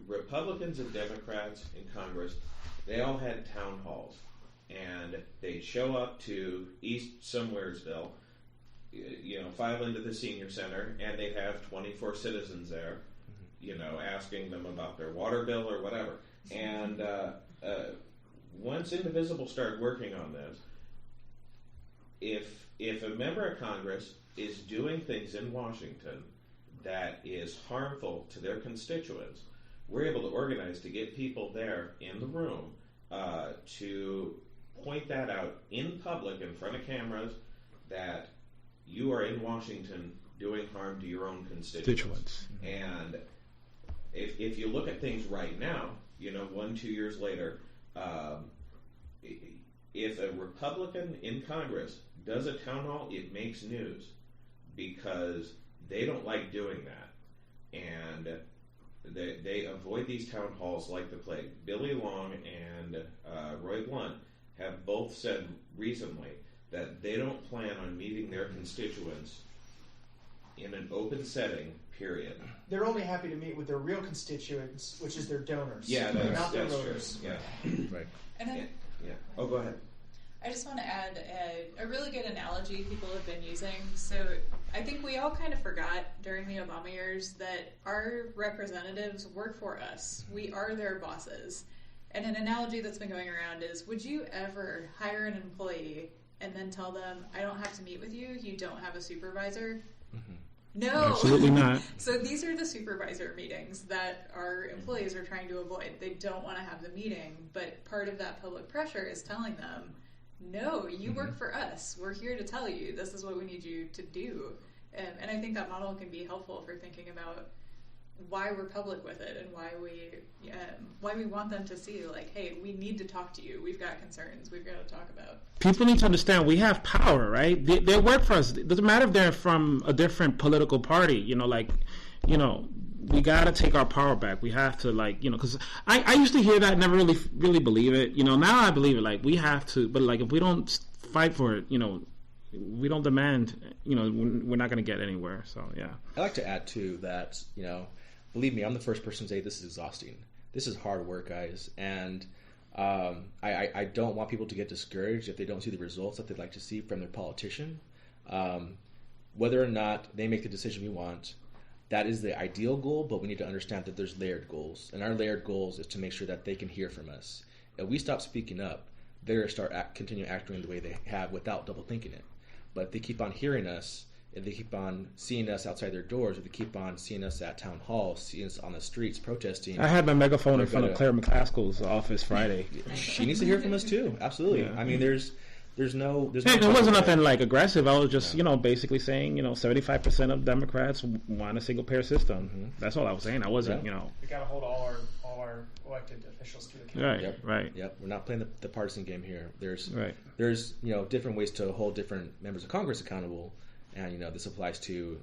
Republicans and Democrats in Congress, they all had town halls, and they'd show up to East Somewheresville, file into the senior center, and they'd have 24 citizens there, asking them about their water bill or whatever. And once Indivisible started working on this, if a member of Congress is doing things in Washington that is harmful to their constituents, we're able to organize to get people there in the room to point that out in public in front of cameras that you are in Washington doing harm to your own constituents. And if you look at things right now, 1-2 years later, if a Republican in Congress does a town hall, it makes news because they don't like doing that, and they avoid these town halls like the plague. Billy Long and Roy Blunt have both said recently that they don't plan on meeting their constituents in an open setting, period. They're only happy to meet with their real constituents, which is their donors. Yeah, not their that's voters. true. Yeah. Right. And then Yeah. Oh, go ahead. I just want to add a really good analogy people have been using. So I think we all kind of forgot during the Obama years that our representatives work for us. We are their bosses. And an analogy that's been going around is, would you ever hire an employee and then tell them, I don't have to meet with you, you don't have a supervisor? No. Absolutely not. So these are the supervisor meetings that our employees are trying to avoid. They don't want to have the meeting, but part of that public pressure is telling them, no, you work for us. We're here to tell you this is what we need you to do. And I think that model can be helpful for thinking about why we're public with it and why we want them to see, like, hey, we need to talk to you. We've got concerns. We've got to talk about. People need to understand we have power, right? They work for us. It doesn't matter if they're from a different political party. We got to take our power back. We have to, because I used to hear that and never really believe it. Now I believe it. We have to, but if we don't fight for it, we don't demand, we're not going to get anywhere. So, yeah. I like to add, too, that, believe me, I'm the first person to say this is exhausting. This is hard work, guys. And I don't want people to get discouraged if they don't see the results that they'd like to see from their politician. Whether or not they make the decision we want, that is the ideal goal, but we need to understand that there's layered goals. And our layered goals is to make sure that they can hear from us. If we stop speaking up, they're going to continue acting the way they have without double thinking it. But if they keep on hearing us, if they keep on seeing us outside their doors, if they keep on seeing us at town hall, seeing us on the streets protesting. I had my megaphone in front of Claire McCaskill's office Friday. She needs to hear from us too. Absolutely. Yeah. I mean, there's there's no. And it wasn't nothing like aggressive. I was just, basically saying, 75% of Democrats want a single payer system. Mm-hmm. That's all I was saying. I wasn't, We got to hold all our elected officials to account. Right, right. Yep, we're not playing the partisan game here. There's Right. there's different ways to hold different members of Congress accountable, and this applies to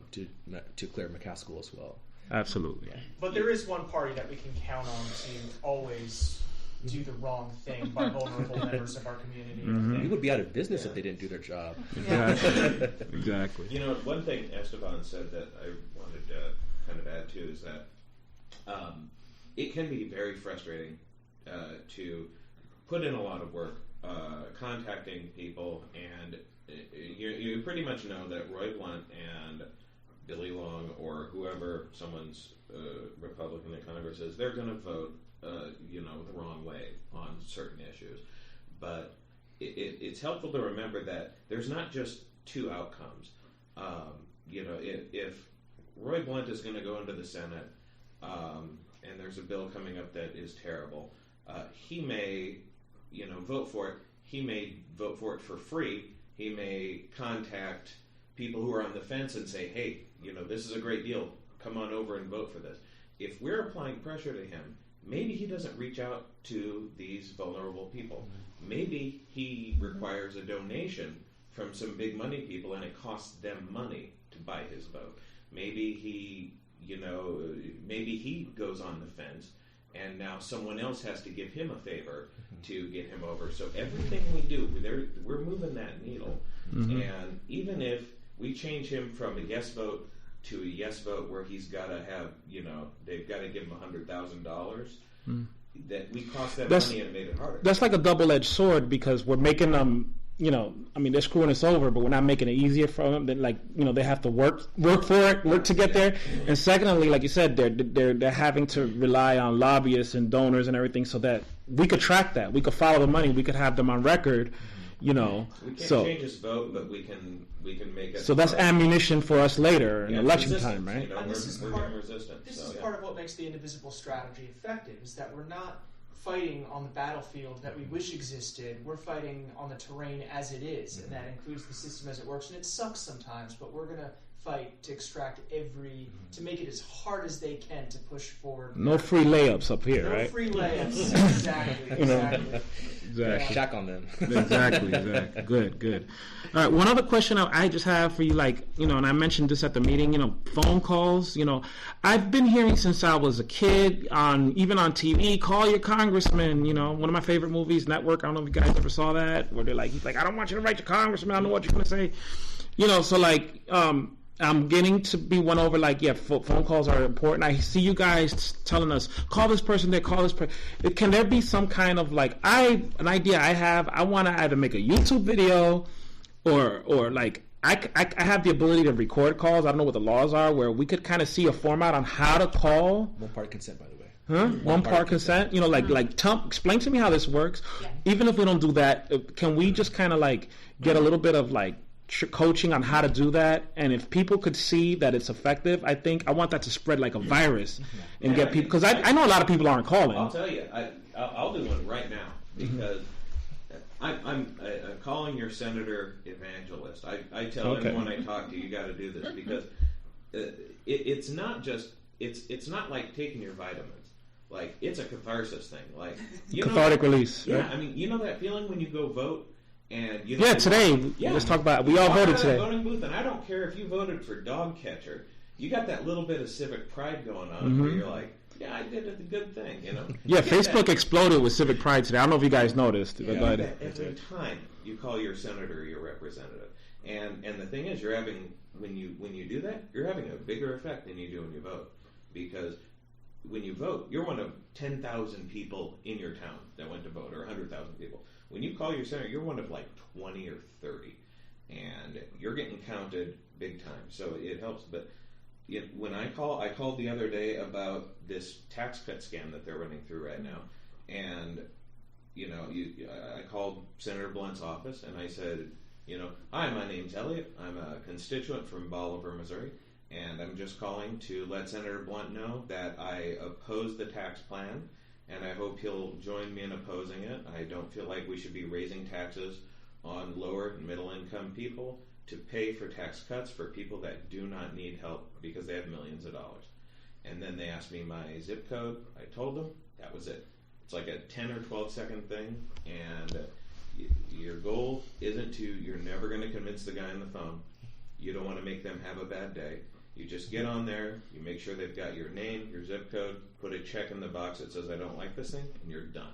Claire McCaskill as well. Absolutely. But there is one party that we can count on to always do the wrong thing by vulnerable members of our community. Mm-hmm. We would be out of business if they didn't do their job. Exactly. Exactly. One thing Esteban said that I wanted to kind of add to is that it can be very frustrating to put in a lot of work contacting people, and you pretty much know that Roy Blunt and Billy Long or whoever someone's Republican in Congress is, they're going to vote the wrong way on certain issues. But it's helpful to remember that there's not just two outcomes. If Roy Blunt is going to go into the Senate and there's a bill coming up that is terrible, he may, vote for it. He may vote for it for free. He may contact people who are on the fence and say, hey, this is a great deal. Come on over and vote for this. If we're applying pressure to him, maybe he doesn't reach out to these vulnerable people. Maybe he requires a donation from some big money people, and it costs them money to buy his vote. Maybe he goes on the fence, and now someone else has to give him a favor to get him over. So everything we do, we're moving that needle. Mm-hmm. And even if we change him from a yes vote to a yes vote where he's got to have, they've got to give him $100,000, that we cost them money and made it harder. That's like a double-edged sword, because we're making them, they're screwing us over, but we're not making it easier for them. They have to work for it, work to get there. And secondly, like you said, they're having to rely on lobbyists and donors and everything, so that we could track that. We could follow the money. We could have them on record. We can't change his vote, but we can make it. So that's ammunition for us later in election resistance, time, right? This is part part of what makes the indivisible strategy effective, is that we're not fighting on the battlefield that we wish existed. We're fighting on the terrain as it is, and that includes the system as it works. And it sucks sometimes, but we're going to fight to extract to make it as hard as they can to push forward. No free layups up here, right? No free layups. Exactly. Exactly. Check on them. Exactly. Good. All right. One other question I just have for you, and I mentioned this at the meeting, phone calls. I've been hearing since I was a kid, even on TV, call your congressman. One of my favorite movies, Network. I don't know if you guys ever saw that, where he's like, I don't want you to write your congressman. I don't know what you're going to say. I'm getting to be won over, phone calls are important. I see you guys telling us, call this person there, call this person. Can there be some kind of, an idea I have, I want to either make a YouTube video or I have the ability to record calls. I don't know what the laws are, where we could kind of see a format on how to call. One-part consent, by the way. Huh? One-part consent? Explain to me how this works. Yeah. Even if we don't do that, can we just kind of, get a little bit of, coaching on how to do that? And if people could see that it's effective, I want that to spread like a virus and get people, because I know a lot of people aren't calling. I'll tell you, I'll do one right now, because I'm calling your senator evangelist. I tell everyone I talk to, you got to do this, because it's not just it's not like taking your vitamins. It's a catharsis thing. Cathartic release. Yeah, right? That feeling when you go vote. And today, let's talk about it. We all voted today. Voting booth, and I don't care if you voted for dog catcher. You got that little bit of civic pride going on, where you're like, yeah, I did a good thing, Yeah, Facebook exploded with civic pride today. I don't know if you guys noticed. Every time you call your senator or your representative, and the thing is, you're having when you do that, you're having a bigger effect than you do when you vote, because when you vote, you're one of 10,000 people in your town that went to vote, or 100,000 people. When you call your senator, you're one of 20 or 30, and you're getting counted big time. So it helps. But when I called the other day about this tax cut scam that they're running through right now, and I called Senator Blunt's office, and I said, hi, my name's Elliot. I'm a constituent from Bolivar, Missouri, and I'm just calling to let Senator Blunt know that I oppose the tax plan, and I hope he'll join me in opposing it. I don't feel like we should be raising taxes on lower and middle income people to pay for tax cuts for people that do not need help because they have millions of dollars. And then they asked me my zip code. I told them. That was it. It's like a 10 or 12 second thing, and your goal isn't to, you're never going to convince the guy on the phone. You don't want to make them have a bad day. You just get on there, you make sure they've got your name, your zip code, put a check in the box that says I don't like this thing, and you're done.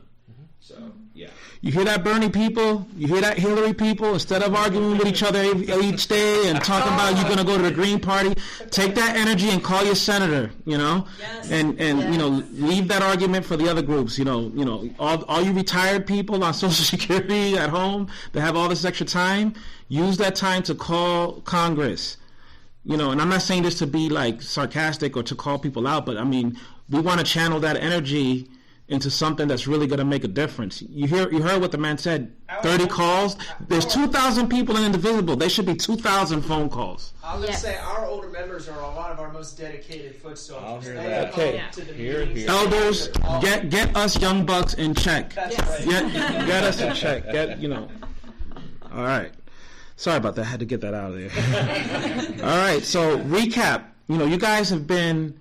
So, yeah. You hear that, Bernie people? You hear that, Hillary people? Instead of arguing with each other each day and talking about you're going to go to the Green Party, take that energy and call your senator, you know? Yes. And Yes. you know, leave that argument for the other groups, you know, all you retired people on Social Security at home that have all this extra time, use that time to call Congress. You know, and I'm not saying this to be like sarcastic or to call people out, but I mean, we want to channel that energy into something that's really going to make a difference. You heard what the man said. 30 calls. There's 2,000 people in Indivisible. There should be 2,000 phone calls. I was going to Yes. say, our older members are a lot of our most dedicated foot I'll soldiers. hear They that. come Okay. to the Here, meetings. here. Elders, All- get us young bucks in check. That's Yes. right. Get us in check. All right. Sorry about that. I had to get that out of there. All right. So recap. You know, you guys have been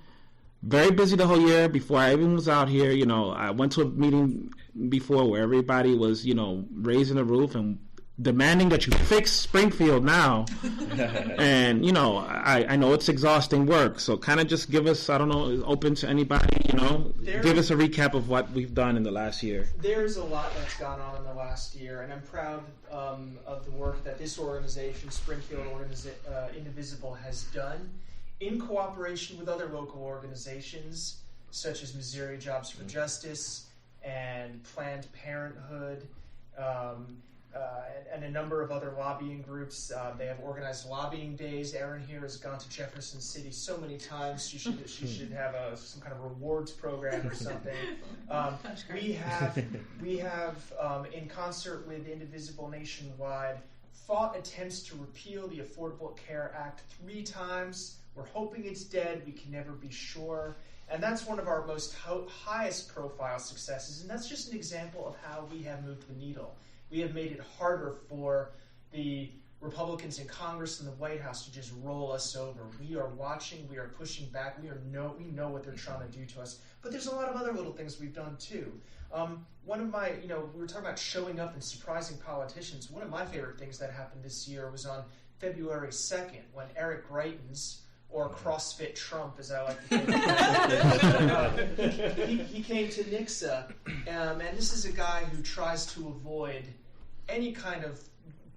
very busy the whole year. Before I even was out here, you know, I went to a meeting before where everybody was, you know, raising the roof and demanding that you fix Springfield now. And, you know, I know it's exhausting work. So kind of just give us, I don't know, open to anybody, you know, give us a recap of what we've done in the last year. There's a lot that's gone on in the last year, and I'm proud of the work that this organization, Springfield Indivisible, has done in cooperation with other local organizations such as Missouri Jobs for Justice and Planned Parenthood, and a number of other lobbying groups. They have organized lobbying days. Erin here has gone to Jefferson City so many times. She should have some kind of rewards program or something. We have in concert with Indivisible Nationwide fought attempts to repeal the Affordable Care Act 3 times. We're hoping it's dead. We can never be sure. And that's one of our most highest profile successes. And that's just an example of how we have moved the needle. We have made it harder for the Republicans in Congress and the White House to just roll us over. We are watching. We are pushing back. We know what they're trying to do to us. But there's a lot of other little things we've done too. One of my, we were talking about showing up and surprising politicians. One of my favorite things that happened this year was on February 2nd when Eric Greitens, or CrossFit Trump, as I like to think. He came to Nixa, and this is a guy who tries to avoid any kind of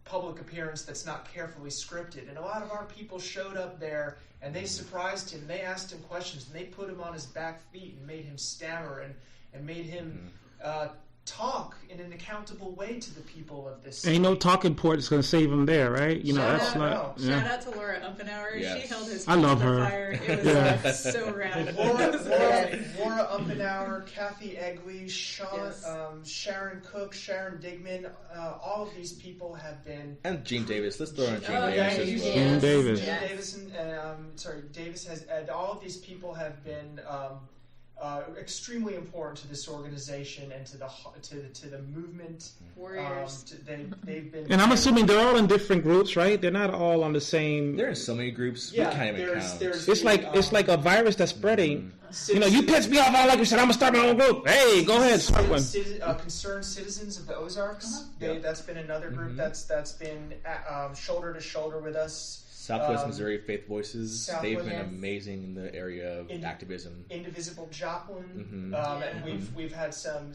public appearance that's not carefully scripted. And a lot of our people showed up there, and they surprised him. They asked him questions, and they put him on his back feet and made him stammer and made him talk in an accountable way to the people of this city. Ain't no talking point that's going to save him there, right? You know, Shout that's out, not. no. Yeah. Shout out to Laura Umpenauer. Yes. She held his I feet love to the her. fire. It was Yeah. so rad. Laura Umpenauer, Kathy Egley, Yes. Sharon Cook, Sharon Digman, all of these people have been... And Gene Davis. Let's throw in Gene Oh, Davis yeah, as you well. Gene Yes. Davis. Gene Yes. Davis and Davis has, and all of these people have been extremely important to this organization and to the movement. Warriors. They've been. And I'm assuming they're all in different groups, right? They're not all on the same. There are so many groups. Yeah, we can't even count. It's like a virus that's spreading. You know, you pissed me off. I like you said, I'm gonna start my own group. Hey, go ahead, start one. Concerned Citizens of the Ozarks. Yeah. That's been another group that's been shoulder to shoulder with us. Southwest Missouri Faith Voices. They've been Southwest- amazing in the area of activism. Indivisible Joplin, Mhm. and we've had some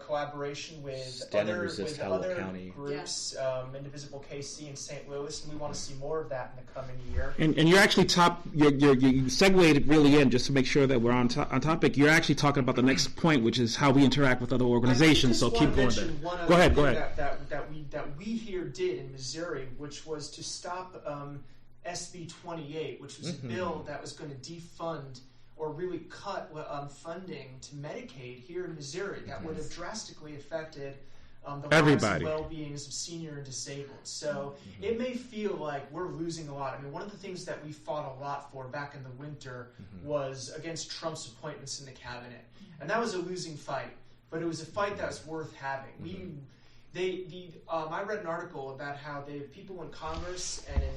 collaboration with Stand and Resist Howell other County. groups, Indivisible KC in St. Louis, and we want to see more of that in the coming year. And you're actually you segued really in just to make sure that we're on topic. You're actually talking about the next point, which is how we interact with other organizations. So keep going there. Go ahead. That we here did in Missouri, which was to stop SB 28, which was a bill that was going to defund or really cut funding to Medicaid here in Missouri. That would have drastically affected the Everybody. lives and well-beings of senior and disabled. So it may feel like we're losing a lot. I mean, one of the things that we fought a lot for back in the winter was against Trump's appointments in the cabinet. And that was a losing fight, but it was a fight that was worth having. I read an article about how people in Congress and in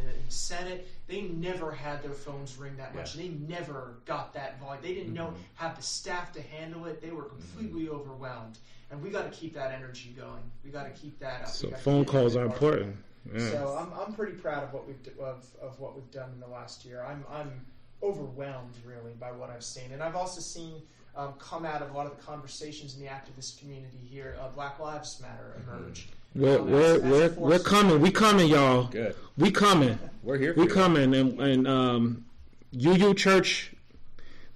the Senate, they never had their phones ring that much. Yeah. They never got that volume. They didn't know have the staff to handle it. They were completely overwhelmed. And we got to keep that energy going. We got to keep that up. So phone calls are important. Yeah. So I'm pretty proud of what we've done in the last year. I'm overwhelmed really by what I've seen, and I've also seen come out of a lot of the conversations in the activist community here. Black Lives Matter emerge. We're coming. We coming, y'all. Good. We coming. We're here for We you. coming, and UU Church,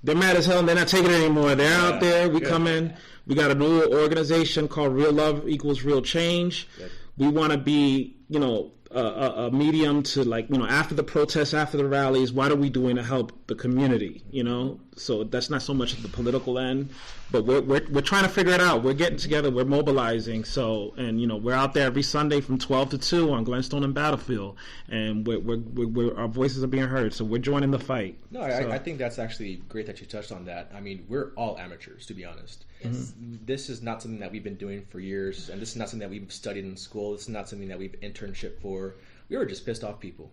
they're mad as hell and they're not taking it anymore. They're out there. We Good. coming. We got a new organization called Real Love Equals Real Change. Good. We want to be, a medium to, after the protests, after the rallies, what are we doing to help the community, So that's not so much at the political end, but we're trying to figure it out. We're getting together, we're mobilizing. So, and, we're out there every Sunday from 12 to 2 on Glenstone and Battlefield, and our voices are being heard. So we're joining the fight. No, I think that's actually great that you touched on that. I mean, we're all amateurs, to be honest. Yes. This is not something that we've been doing for years, and this is not something that we've studied in school. This is not something that we've internship for. We were just pissed off people,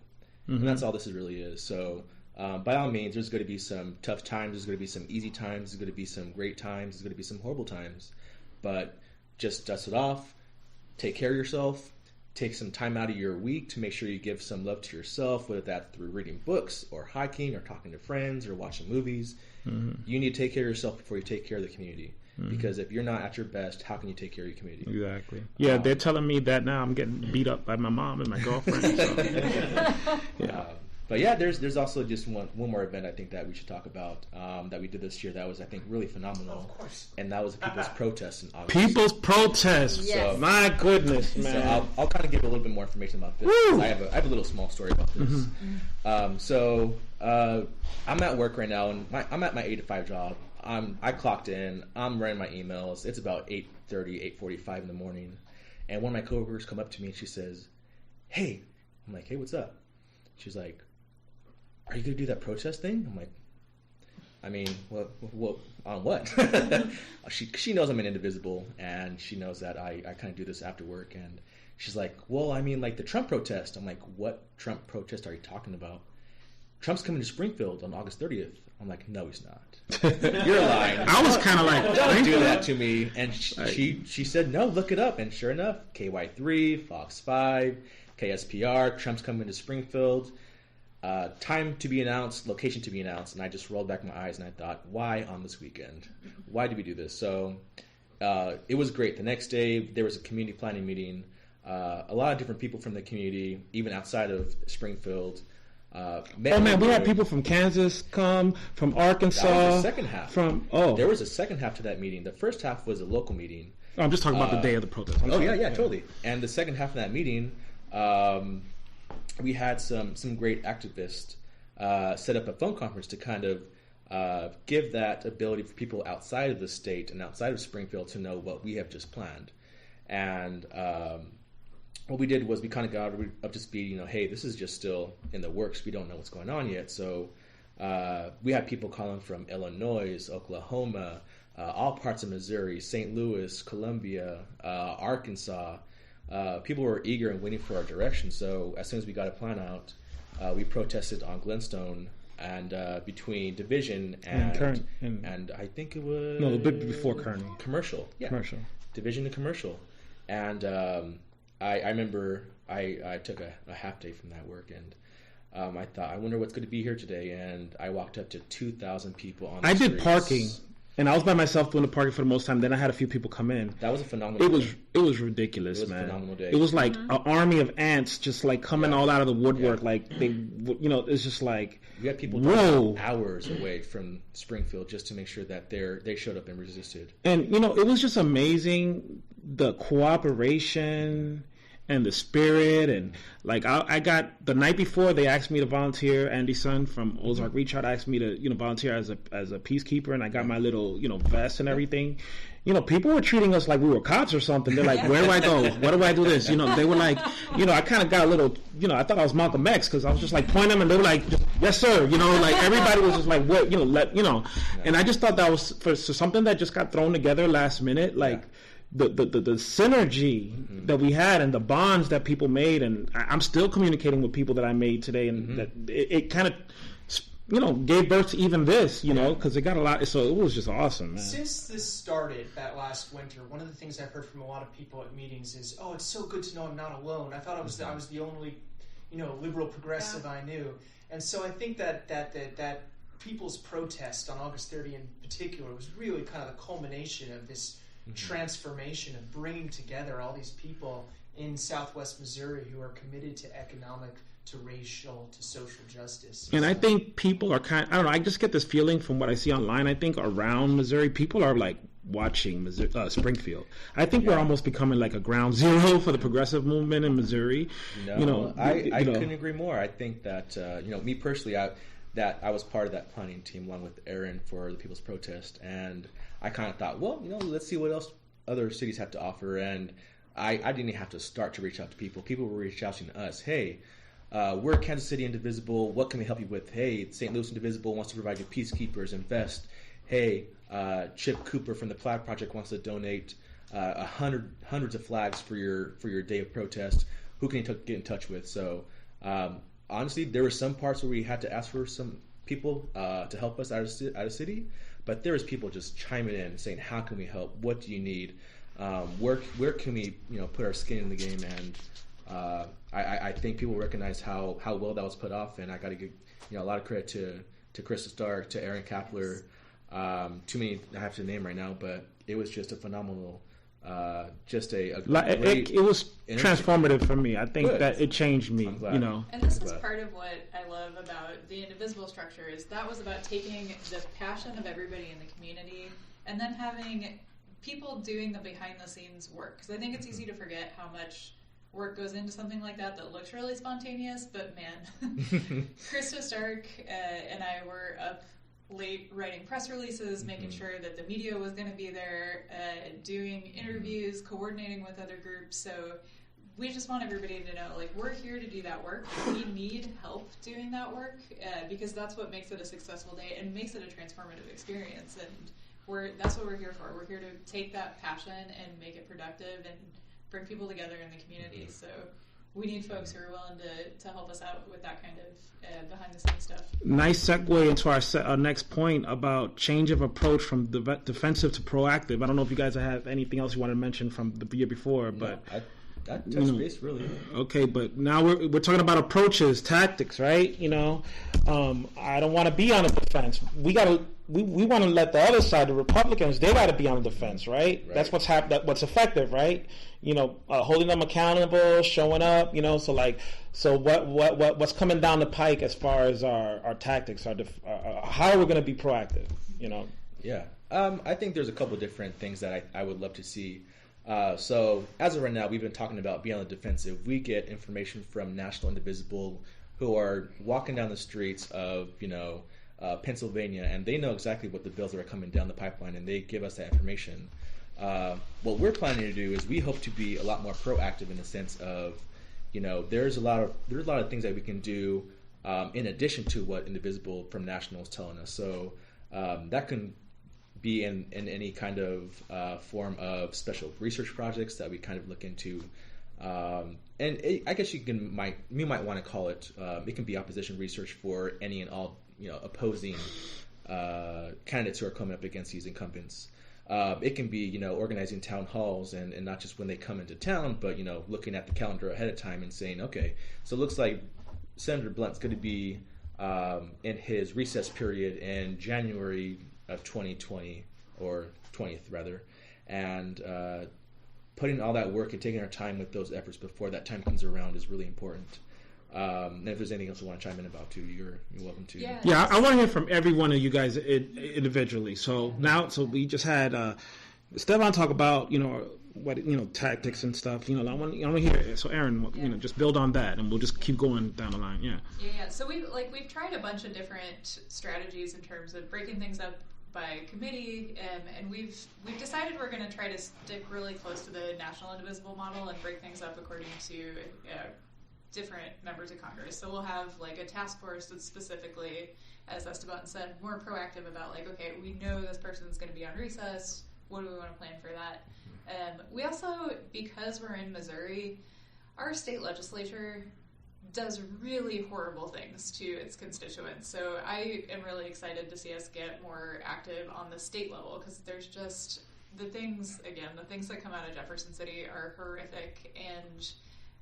and that's all this really is. So, by all means, there's going to be some tough times. There's going to be some easy times. There's going to be some great times. There's going to be some horrible times. But just dust it off. Take care of yourself. Take some time out of your week to make sure you give some love to yourself, whether that's through reading books or hiking or talking to friends or watching movies. You need to take care of yourself before you take care of the community. Because if you're not at your best, how can you take care of your community? Exactly. Yeah, they're telling me that now. I'm getting beat up by my mom and my girlfriend. So. Yeah. But yeah, there's also just one more event I think that we should talk about that we did this year that was, I think, really phenomenal. Of course. And that was the People's Protest in August. People's Protest. Yes. So, my goodness, man. So I'll kind of give a little bit more information about this. I have a little small story about this. I'm at work right now, and I'm at my 8 to 5 job. I clocked in. I'm writing my emails. It's about 8:30, 8:45 in the morning, and one of my coworkers come up to me and she says, "Hey," I'm like, "Hey, what's up?" She's like, "Are you gonna do that protest thing?" I'm like, "I mean, well, on what?" She knows I'm an indivisible, and she knows that I kind of do this after work, and she's like, "Well, I mean, like the Trump protest." I'm like, "What Trump protest are you talking about?" "Trump's coming to Springfield on August 30th. I'm like, "No, he's not." You're lying. I was kind of like, "Don't do that to me." And she said, "No, look it up." And sure enough, KY3, Fox 5, KSPR, Trump's coming to Springfield. Time to be announced, location to be announced. And I just rolled back my eyes and I thought, why on this weekend? Why did we do this? So it was great. The next day, there was a community planning meeting. A lot of different people from the community, even outside of Springfield. we had people from Kansas come, from Arkansas. That was the second half. There was a second half to that meeting. The first half was a local meeting. I'm just talking about the day of the protest. Yeah, totally. And the second half of that meeting, we had some great activists set up a phone conference to kind of give that ability for people outside of the state and outside of Springfield to know what we have just planned. And what we did was we kind of got up to speed, hey, this is just still in the works. We don't know what's going on yet. So we had people calling from Illinois, Oklahoma, all parts of Missouri, St. Louis, Columbia, Arkansas. People were eager and waiting for our direction. So as soon as we got a plan out, we protested on Glenstone and between Division and I think it was... No, a bit before Kearney. Commercial. Yeah. Commercial. Division and Commercial. And I remember I took a half day from that work, and I thought, I wonder what's going to be here today. And I walked up to 2,000 people on the I streets. did parking, and I was by myself doing the parking for the most time. Then I had a few people come in. That was a phenomenal day. It was ridiculous, It was a man. phenomenal day. It was like an army of ants just like coming all out of the woodwork. Like they, it's just like... We had people whoa, hours away from Springfield just to make sure that they showed up and resisted. And it was just amazing, the cooperation and the spirit. And like I got, the night before, they asked me to volunteer. Andy Sun from Ozark Reach Out asked me to volunteer as a peacekeeper, and I got my little vest and everything. People were treating us like we were cops or something. They're like, where do I go? What do I do this? They were like, I kind of got a little, I thought I was Malcolm X because I was just like pointing them, and they were like, yes, sir. Like everybody was just like, what, And I just thought that was for something that just got thrown together last minute. Like, the synergy that we had and the bonds that people made, and I'm still communicating with people that I made today, and that it kind of, gave birth to even this, because it got a lot. So it was just awesome, man. Since this started that last winter, one of the things I've heard from a lot of people at meetings is, "Oh, it's so good to know I'm not alone. I thought I was the only, liberal progressive I knew." And so I think that people's protest on August 30 in particular was really kind of the culmination of this transformation of bringing together all these people in Southwest Missouri who are committed to economic, to racial, to social justice. And I think people are I don't know, I just get this feeling from what I see online. I think around Missouri, people are like watching Springfield. I think we're almost becoming like a ground zero for the progressive movement in Missouri. I couldn't agree more. I think that, me personally, I was part of that planning team along with Aaron for the People's Protest, and I kind of thought, well, let's see what else other cities have to offer, and I didn't even have to start to reach out to people. People were reaching out to us, hey, we're Kansas City Indivisible, what can we help you with? Hey, St. Louis Indivisible wants to provide you peacekeepers and vests. Hey, Chip Cooper from the Flag Project wants to donate hundreds of flags for your day of protest. Who can you get in touch with? So honestly, there were some parts where we had to ask for some people to help us out of city, but there was people just chiming in saying, how can we help? What do you need? Where can we put our skin in the game? And I think people recognize how well that was put off, and I got to give a lot of credit to Krista Stark, to Aaron Kapler. Too many I have to name right now, but it was just a phenomenal, it was transformative for me. I think that it changed me, And this is part of what I love about the Indivisible structure is that was about taking the passion of everybody in the community and then having people doing the behind the scenes work. Because I think it's easy to forget how much work goes into something like that looks really spontaneous, but man, Krista Stark and I were up late writing press releases, making sure that the media was going to be there, doing interviews, coordinating with other groups. So we just want everybody to know, we're here to do that work. We need help doing that work because that's what makes it a successful day and makes it a transformative experience. And that's what we're here for. We're here to take that passion and make it productive and bring people together in the community. So we need folks who are willing to help us out with that kind of behind-the-scenes stuff. Nice segue into our next point about change of approach from defensive to proactive. I don't know if you guys have anything else you want to mention from the year before, but I touched base really. Okay, but now we're talking about approaches, tactics, right? I don't want to be on the defense. We want to let the other side, the Republicans, they got to be on the defense, right? That's what's what's effective, right? Holding them accountable, showing up, so what's coming down the pike as far as our tactics, how are we going to be proactive, Yeah. I think there's a couple different things that I would love to see. So as of right now, we've been talking about being on the defensive. We get information from National Indivisible who are walking down the streets of, Pennsylvania, and they know exactly what the bills that are coming down the pipeline, and they give us that information. What we're planning to do is we hope to be a lot more proactive in the sense of, there's a lot of things that we can do in addition to what Indivisible from National is telling us. So that can be in any kind of form of special research projects that we kind of look into. I guess you might want to call it, it can be opposition research for any and all, opposing candidates who are coming up against these incumbents. It can be, organizing town halls and not just when they come into town, but, looking at the calendar ahead of time and saying, okay, so it looks like Senator Blunt's going to be in his recess period in January of 2020, or 20th rather, and putting all that work and taking our time with those efforts before that time comes around is really important. And if there's anything else you want to chime in about too, you're welcome to. Yeah, I want to hear from every one of you guys individually. So we just had Stefan talk about tactics and stuff. I want to hear it. So Aaron, just build on that, and we'll just keep going down the line. Yeah. So we've tried a bunch of different strategies in terms of breaking things up by committee, and we've decided we're going to try to stick really close to the National Indivisible model and break things up according to different members of Congress. So we'll have a task force that's specifically, as Esteban said, more proactive about okay, we know this person's going to be on recess. What do we want to plan for that? We also, because we're in Missouri, our state legislature does really horrible things to its constituents. So I am really excited to see us get more active on the state level, because there's just the things that come out of Jefferson City are horrific, and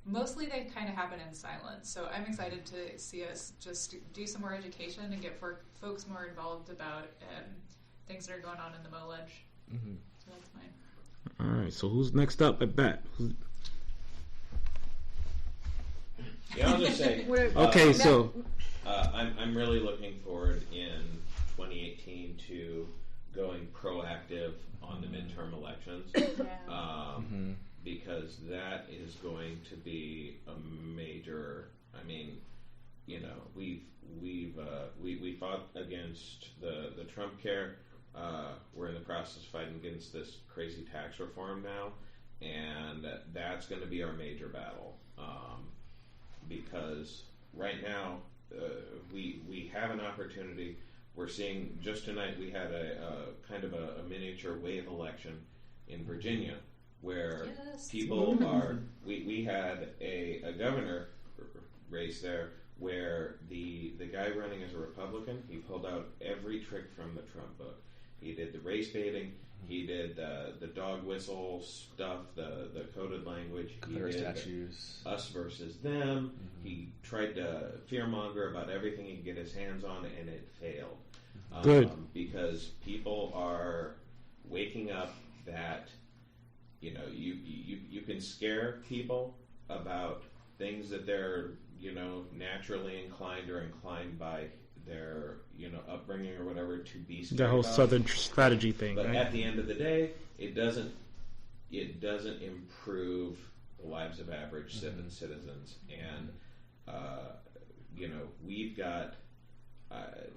mostly they kind of happen in silence. So I'm excited to see us just do some more education and get folks more involved about things that are going on in the Mo-Ledge. Mm-hmm. So that's mine. All right, so who's next up at bat? Yeah, I'll just say. Okay, so I'm really looking forward in 2018 to going proactive on the midterm elections, because that is going to be a major. I mean, you know, we fought against the Trump care. We're in the process of fighting against this crazy tax reform now, and that's going to be our major battle. Because right now we have an opportunity. We're seeing, just tonight we had a kind of a miniature wave election in Virginia where people are. We had a governor race there where the guy running as a Republican, he pulled out every trick from the Trump book. He did the race baiting. He did the dog whistle stuff, the coded language. He did statues. Us versus them. Mm-hmm. He tried to fearmonger about everything he could get his hands on, and it failed. Good. Because people are waking up that, you know, you can scare people about things that they're, you know, naturally inclined or inclined by their, you know, upbringing or whatever to be scared the whole about. Southern strategy thing, But right? at the end of the day, it doesn't improve the lives of average citizens. And you know, we've got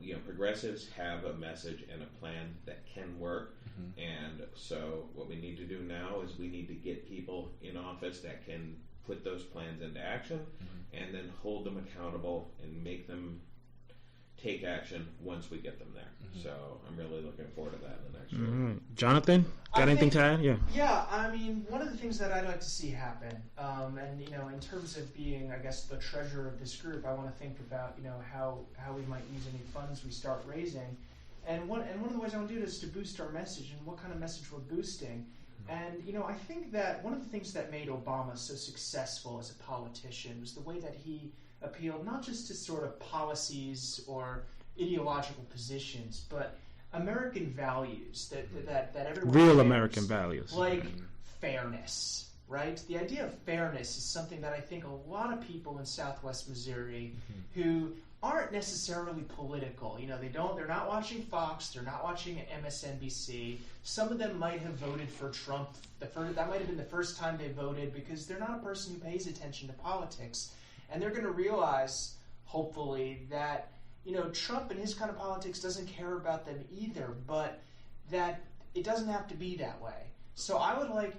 you know, progressives have a message and a plan that can work. And so what we need to do now is we need to get people in office that can put those plans into action, and then hold them accountable and make them take action once we get them there. So I'm really looking forward to that in the next year. Jonathan, got anything to add? Yeah. Yeah, I mean, one of the things that I'd like to see happen, and you know, in terms of being, I guess, the treasurer of this group, I want to think about, you know, how we might use any funds we start raising, and one of the ways I want to do it is to boost our message and what kind of message we're boosting. And you know, I think that one of the things that made Obama so successful as a politician was the way that he appealed not just to sort of policies or ideological positions, but American values that everyone Real shares. American values. Like fairness, right? The idea of fairness is something that I think a lot of people in Southwest Missouri who aren't necessarily political, you know, they're not watching Fox, they're not watching MSNBC. Some of them might have voted for Trump. That might have been the first time they voted, because they're not a person who pays attention to politics. And they're going to realize, hopefully, that, you know, Trump and his kind of politics doesn't care about them either, but that it doesn't have to be that way. So I would like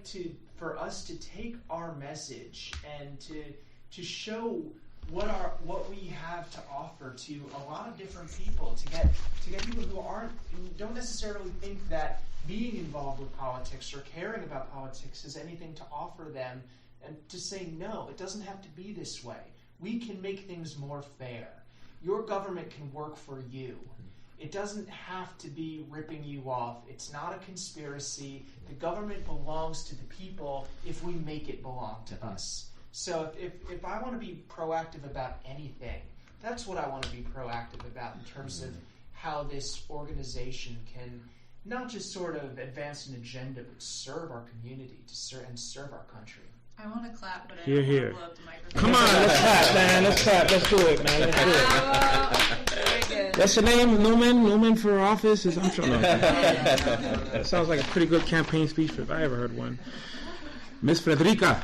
for us to take our message and to show what we have to offer to a lot of different people, to get people who don't necessarily think that being involved with politics or caring about politics has anything to offer them, and to say, no, it doesn't have to be this way. We can make things more fair. Your government can work for you. It doesn't have to be ripping you off. It's not a conspiracy. The government belongs to the people if we make it belong to us. So if I want to be proactive about anything, that's what I want to be proactive about in terms of how this organization can not just sort of advance an agenda, but serve our community and serve our country. I want to clap, but I Hear, don't hear. want to blow up the microphone. Come on, let's clap, man. Let's clap. Let's do it, man. Let's do it. Very good. That's your name, Newman for office? I'm sure. No. That sounds like a pretty good campaign speech if I ever heard one. Miss Frederica.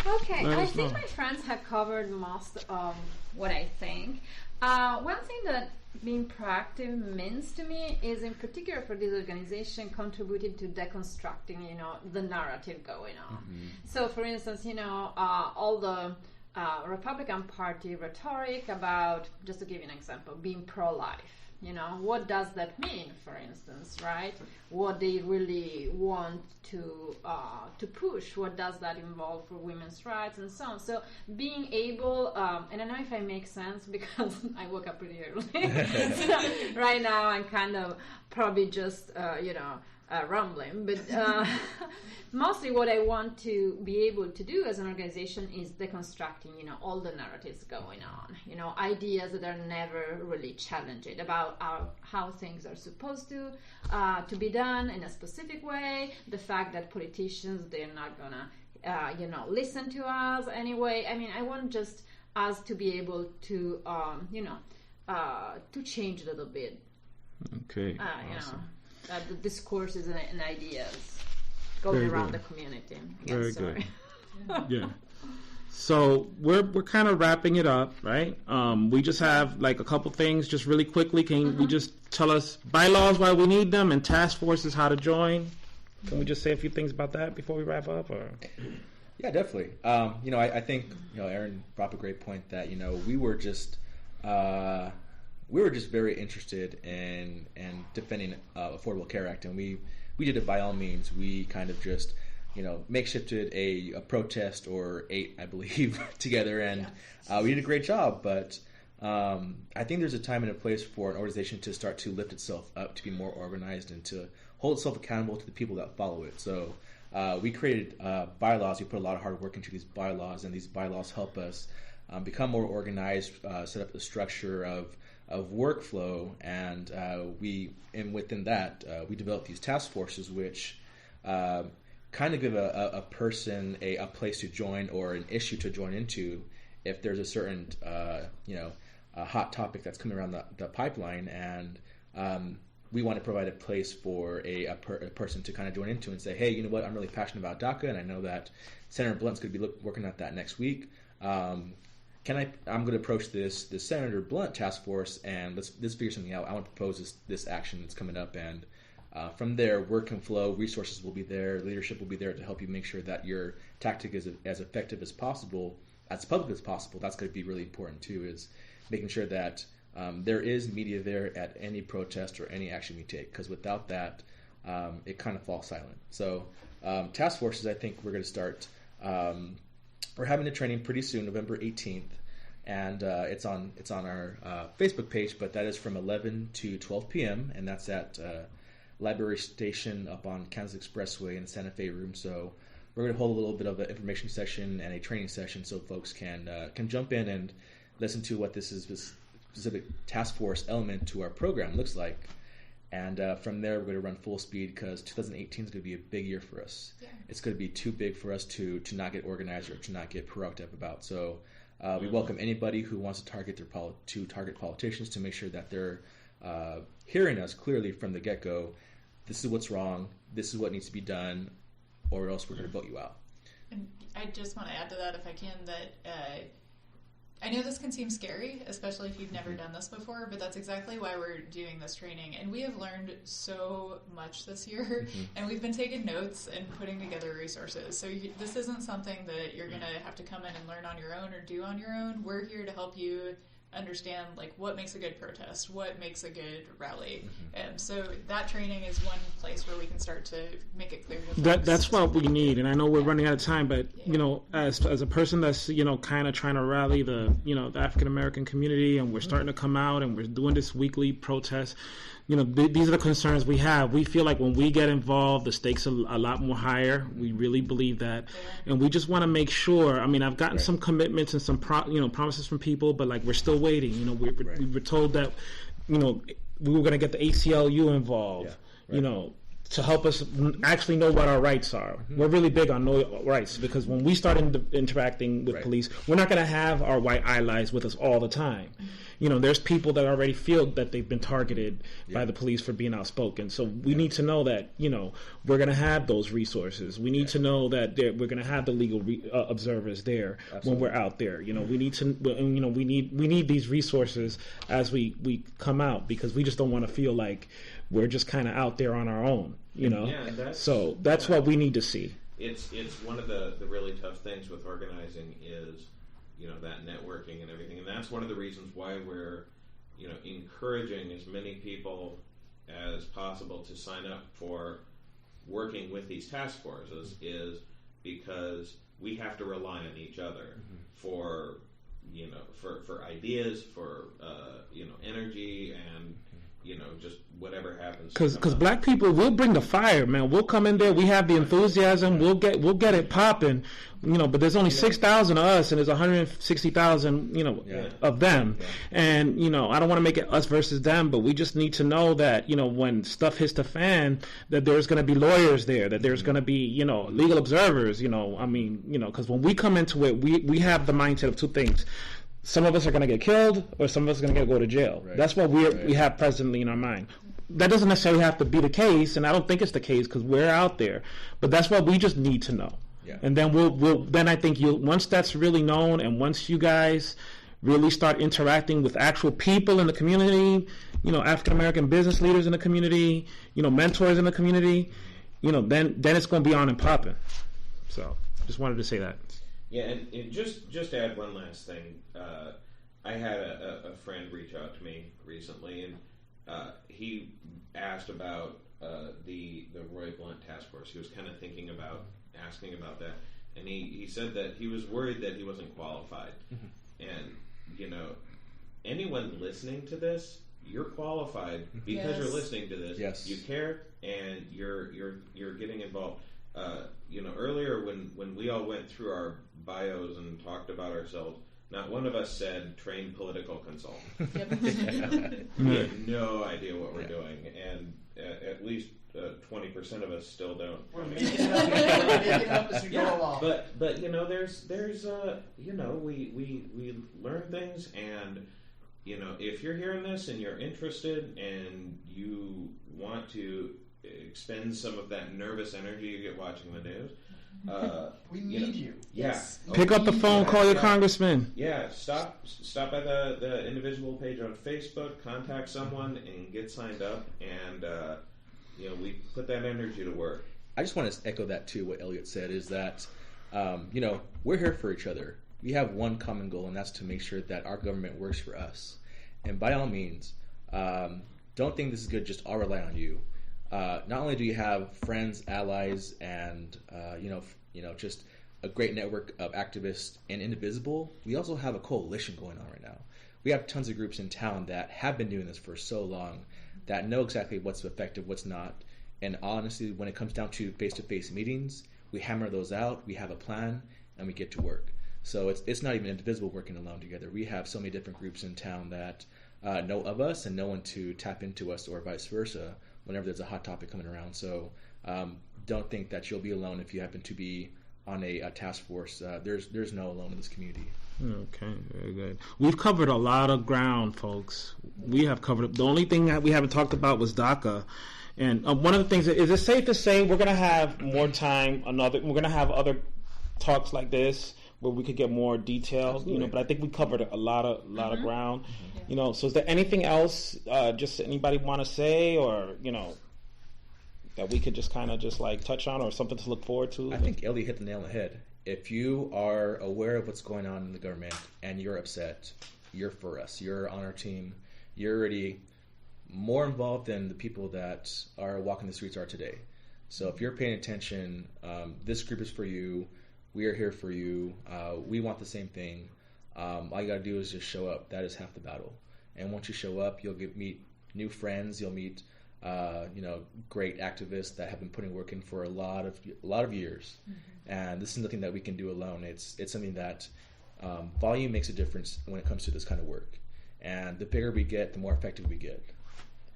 Okay, Let I us think know. my friends have covered most of what I think. One thing that being proactive means to me is, in particular for this organization, contributing to deconstructing, you know, the narrative going on. So, for instance, you know, all the Republican Party rhetoric about, just to give you an example, being pro-life. what does that mean, for instance, right? What they really want to push, what does that involve for women's rights and so on. So being able, and I don't know if I make sense because I woke up pretty early. So right now I'm kind of probably just, rumbling, but mostly what I want to be able to do as an organization is deconstructing, all the narratives going on, ideas that are never really challenged about how things are supposed to be done in a specific way, the fact that politicians, they're not gonna, listen to us anyway. I mean, I want just us to be able to, to change a little bit. Okay. Awesome. The discourses and ideas going around the community. Again, Very sorry. good. Yeah. So we're kind of wrapping it up, right? We just have like a couple things, just really quickly. Can you just tell us bylaws why we need them and task forces how to join? Can we just say a few things about that before we wrap up? Or Yeah, definitely. I think Aaron brought up a great point that we were just very interested in defending Affordable Care Act, and we did it by all means. We kind of just makeshifted a protest or 8, I believe, together, and we did a great job. But I think there's a time and a place for an organization to start to lift itself up, to be more organized, and to hold itself accountable to the people that follow it. So we created bylaws. We put a lot of hard work into these bylaws, and these bylaws help us become more organized, set up the structure of workflow, and within that we develop these task forces, which kind of give a person a place to join or an issue to join into if there's a certain a hot topic that's coming around the pipeline, and we want to provide a place for a person to kind of join into and say, hey, you know what, I'm really passionate about DACA, and I know that Senator Blunt's going to be working at that next week. I'm going to approach this Senator Blunt task force, and let's figure something out. I want to propose this action that's coming up, and from there, work can flow. Resources will be there. Leadership will be there to help you make sure that your tactic is as effective as possible, as public as possible. That's going to be really important too, is making sure that there is media there at any protest or any action we take, because without that, it kind of falls silent. So task forces, I think we're going to start. We're having a training pretty soon, November 18th, and it's on our Facebook page, but that is from 11 to 12 p.m., and that's at Library Station up on Kansas Expressway in the Santa Fe room. So we're going to hold a little bit of an information session and a training session so folks can jump in and listen to what this specific task force element to our program looks like. And from there, we're going to run full speed, because 2018 is going to be a big year for us. Yeah. It's going to be too big for us to not get organized or to not get proactive about. So we welcome anybody who wants to target politicians to make sure that they're hearing us clearly from the get-go. This is what's wrong. This is what needs to be done, or else we're going to vote you out. And I just want to add to that, if I can, that I know this can seem scary, especially if you've never done this before, but that's exactly why we're doing this training. And we have learned so much this year, and we've been taking notes and putting together resources. So this isn't something that you're going to have to come in and learn on your own or do on your own. We're here to help you understand what makes a good protest, what makes a good rally. And so that training is one place where we can start to make it clear to folks. That's what we need. And I know we're running out of time, but as a person that's kind of trying to rally the the African American community, and we're starting to come out and we're doing this weekly protest, these are the concerns we have. We feel like when we get involved, the stakes are a lot more higher. We really believe that, and we just want to make sure. I mean, I've gotten some commitments and some promises from people, but we're still waiting. We were told that we were going to get the ACLU involved. To help us actually know what our rights are. We're really big on know rights, because when we start interacting with police, we're not going to have our white allies with us all the time. There's people that already feel that they've been targeted by the police for being outspoken. So we need to know that, we're going to have those resources. We need to know that we're going to have the legal observers there when we're out there. We need to, we need these resources as we come out, because we just don't want to feel like we're just kind of out there on our own, So that's what we need to see. It's one of the really tough things with organizing is, that networking and everything. And that's one of the reasons why we're encouraging as many people as possible to sign up for working with these task forces is because we have to rely on each other for ideas, for energy, and just whatever happens. Because black people will bring the fire, man. We'll come in there. We have the enthusiasm. We'll get it popping. But there's only 6,000 of us, and there's 160,000, of them. Yeah. And I don't want to make it us versus them, but we just need to know that when stuff hits the fan, that there's going to be lawyers there, that there's going to be legal observers. Because when we come into it, we have the mindset of two things. Some of us are going to get killed, or some of us are going to go to jail. Right. That's what we have presently in our mind. That doesn't necessarily have to be the case, and I don't think it's the case because we're out there. But that's what we just need to know. Yeah. And then then I think once that's really known, and once you guys really start interacting with actual people in the community, African American business leaders in the community, mentors in the community, then it's going to be on and popping. So just wanted to say that. Yeah, and just to add one last thing, I had a friend reach out to me recently, and he asked about the Roy Blunt task force. He was kind of thinking about asking about that, and he said that he was worried that he wasn't qualified. And anyone listening to this, you're qualified because you're listening to this. Yes. You care, and you're getting involved. Earlier when we all went through our bios and talked about ourselves, not one of us said trained political consultant. We have no idea what we're doing, and at least 20% of us still don't. We're making it up as we go along. But there's we learn things, and if you're hearing this and you're interested and you want to expend some of that nervous energy you get watching the news. We need you. Yes. Pick up the phone, call your congressman. Yeah, stop by the individual page on Facebook, contact someone, and get signed up, and we put that energy to work. I just want to echo that too. What Elliot said is that we're here for each other. We have one common goal, and that's to make sure that our government works for us. And by all means, don't think this is good. Just all rely on you. Not only do you have friends, allies, and just a great network of activists and Indivisible, we also have a coalition going on right now. We have tons of groups in town that have been doing this for so long that know exactly what's effective, what's not. And honestly, when it comes down to face-to-face meetings, we hammer those out, we have a plan, and we get to work. So it's not even Indivisible working alone together. We have so many different groups in town that know of us and know when to tap into us, or vice versa, whenever there's a hot topic coming around. So don't think that you'll be alone if you happen to be on a task force. There's no alone in this community. Okay, very good. We've covered a lot of ground, folks. We have covered. The only thing that we haven't talked about was DACA. And one of the things, is it safe to say we're going to have more time, we're going to have other talks like this where we could get more details, but I think we covered a lot of ground. So is there anything else just anybody want to say, or that we could just kind of just like touch on, or something to look forward to? I think Ellie hit the nail on the head. If you are aware of what's going on in the government and you're upset, you're for us. You're on our team. You're already more involved than the people that are walking the streets are today. So if you're paying attention, this group is for you. We are here for you. We want the same thing. All you got to do is just show up. That is half the battle. And once you show up, you'll meet new friends. You'll meet great activists that have been putting work in for a lot of years. And this is nothing that we can do alone. It's something that volume makes a difference when it comes to this kind of work. And the bigger we get, the more effective we get.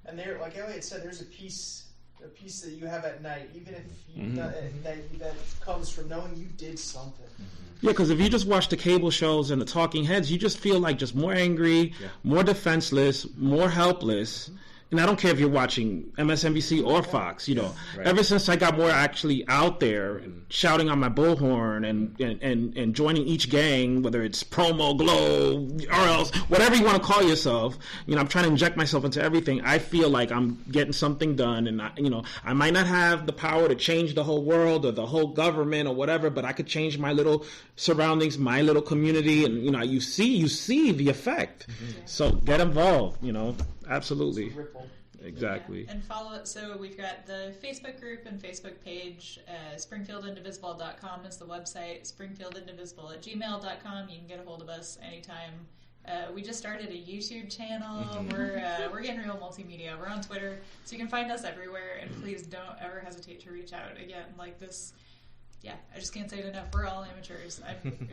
And there, like Elliot said, there's a piece that you have at night, even if you that comes from knowing you did something. Yeah, because if you just watch the cable shows and the talking heads, you just feel like just more angry, more defenseless, more helpless. and I don't care if you're watching MSNBC or Fox, you know, Right. ever since I got more actually out there shouting on my bullhorn and joining each gang, whether it's promo, glow, or else, whatever you want to call yourself, you know, I'm trying to inject myself into everything. I feel like I'm getting something done, and I might not have the power to change the whole world or the whole government or whatever, but I could change my little surroundings, my little community, and, you know, you see the effect. So get involved, you know. Absolutely. Ripple. Exactly. Yeah. And follow it. So we've got the Facebook group and Facebook page. SpringfieldIndivisible.com is the website. SpringfieldIndivisible@gmail.com. You can get a hold of us anytime. We just started a YouTube channel. We're getting real multimedia. We're on Twitter, so you can find us everywhere. And please don't ever hesitate to reach out. Again, like this. Yeah, I just can't say it enough. We're all amateurs.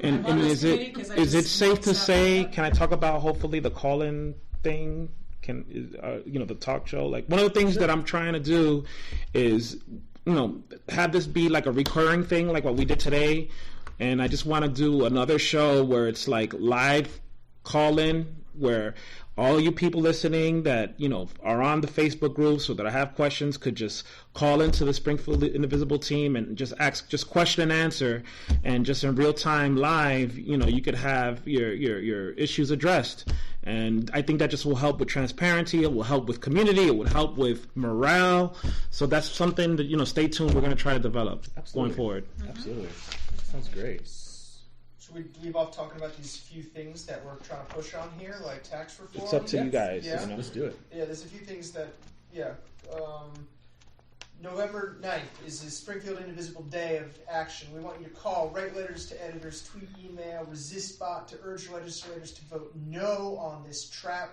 And is it safe to say? Can I talk about hopefully the call-in thing? The talk show, like one of the things that I'm trying to do is, you know, have this be like a recurring thing, like what we did today. And I just want to do another show where it's like live call in, where all you people listening that, you know, are on the Facebook group so that I have questions could just call into the Springfield Indivisible team and just ask, just question and answer, and just in real time live, you know, you could have your issues addressed. And I think that just will help with transparency. It will help with community. It will help with morale. So that's something that, you know, stay tuned. We're going to try to develop going forward. Absolutely. Sounds great. Should we leave off talking about these few things that we're trying to push on here, like tax reform? It's up to you guys. Yeah. You know? Let's do it. Yeah, there's a few things that, November 9th is the Springfield Indivisible Day of Action. We want you to call, write letters to editors, tweet, email, resist bot to urge legislators to vote no on this Trump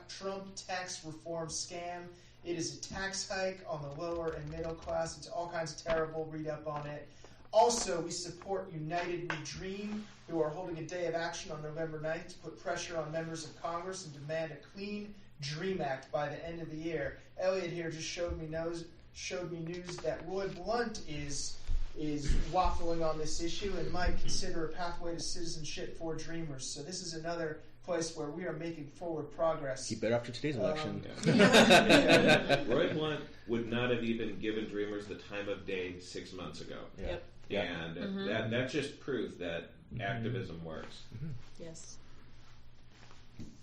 tax reform scam. It is a tax hike on the lower and middle class. It's all kinds of terrible. Read up on it. Also, we support United We Dream, who are holding a day of action on November 9th to put pressure on members of Congress and demand a clean DREAM Act by the end of the year. Elliot here just showed me news that Roy Blunt is waffling on this issue and might consider a pathway to citizenship for Dreamers. So this is another place where we are making forward progress. Keep it after today's election. Roy Blunt would not have even given Dreamers the time of day 6 months ago. Yeah. Yep. And that's just proof that activism works. Yes.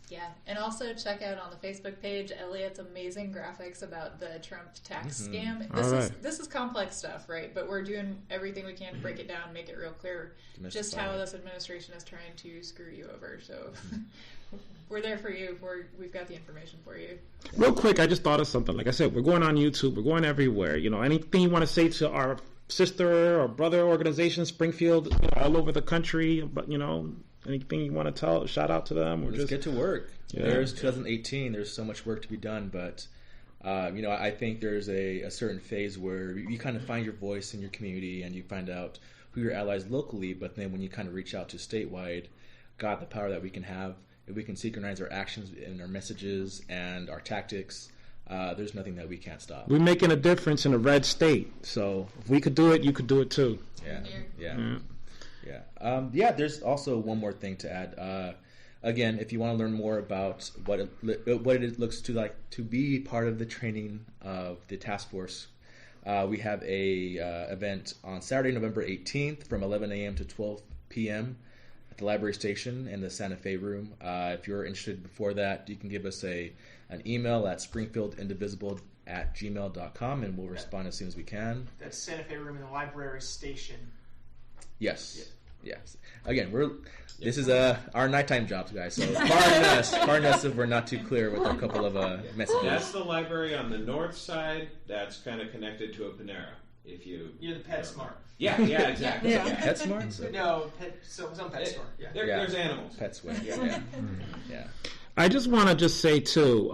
Yeah, and also check out on the Facebook page Elliot's amazing graphics about the Trump tax scam. This is complex stuff, right? But we're doing everything we can to break it down, make it real clear, just how this administration is trying to screw you over. So we're there for you. We've got the information for you. Real quick, I just thought of something. Like I said, we're going on YouTube. We're going everywhere. You know, anything you want to say to our sister or brother organization, Springfield, you know, all over the country, but, you know, anything you want to shout out to them? Or Let's get to work. Yeah. There's 2018. There's so much work to be done, but I think there's a certain phase where you kind of find your voice in your community and you find out who your allies locally. But then when you kind of reach out to statewide, God, the power that we can have, if we can synchronize our actions and our messages and our tactics, there's nothing that we can't stop. We're making a difference in a red state, so if we could do it, you could do it too. Yeah. There's also one more thing to add. Again, if you want to learn more about what it looks to like to be part of the training of the task force, we have a event on Saturday, November 18th from 11 a.m. to 12 p.m. at the library station in the Santa Fe room. If you're interested before that, you can give us an email at springfieldindivisible@gmail.com and we'll respond as soon as we can. That's Santa Fe room in the library station. Yes. Again, this is our nighttime jobs, guys. So pardon us if we're not too clear with a couple of messages. That's the library on the north side. That's kind of connected to a Panera. You're the PetSmart. Yeah, exactly. Yeah. PetSmart. So. No, some PetSmart. Yeah. There's animals. PetSmart. Yeah. I just want to say too,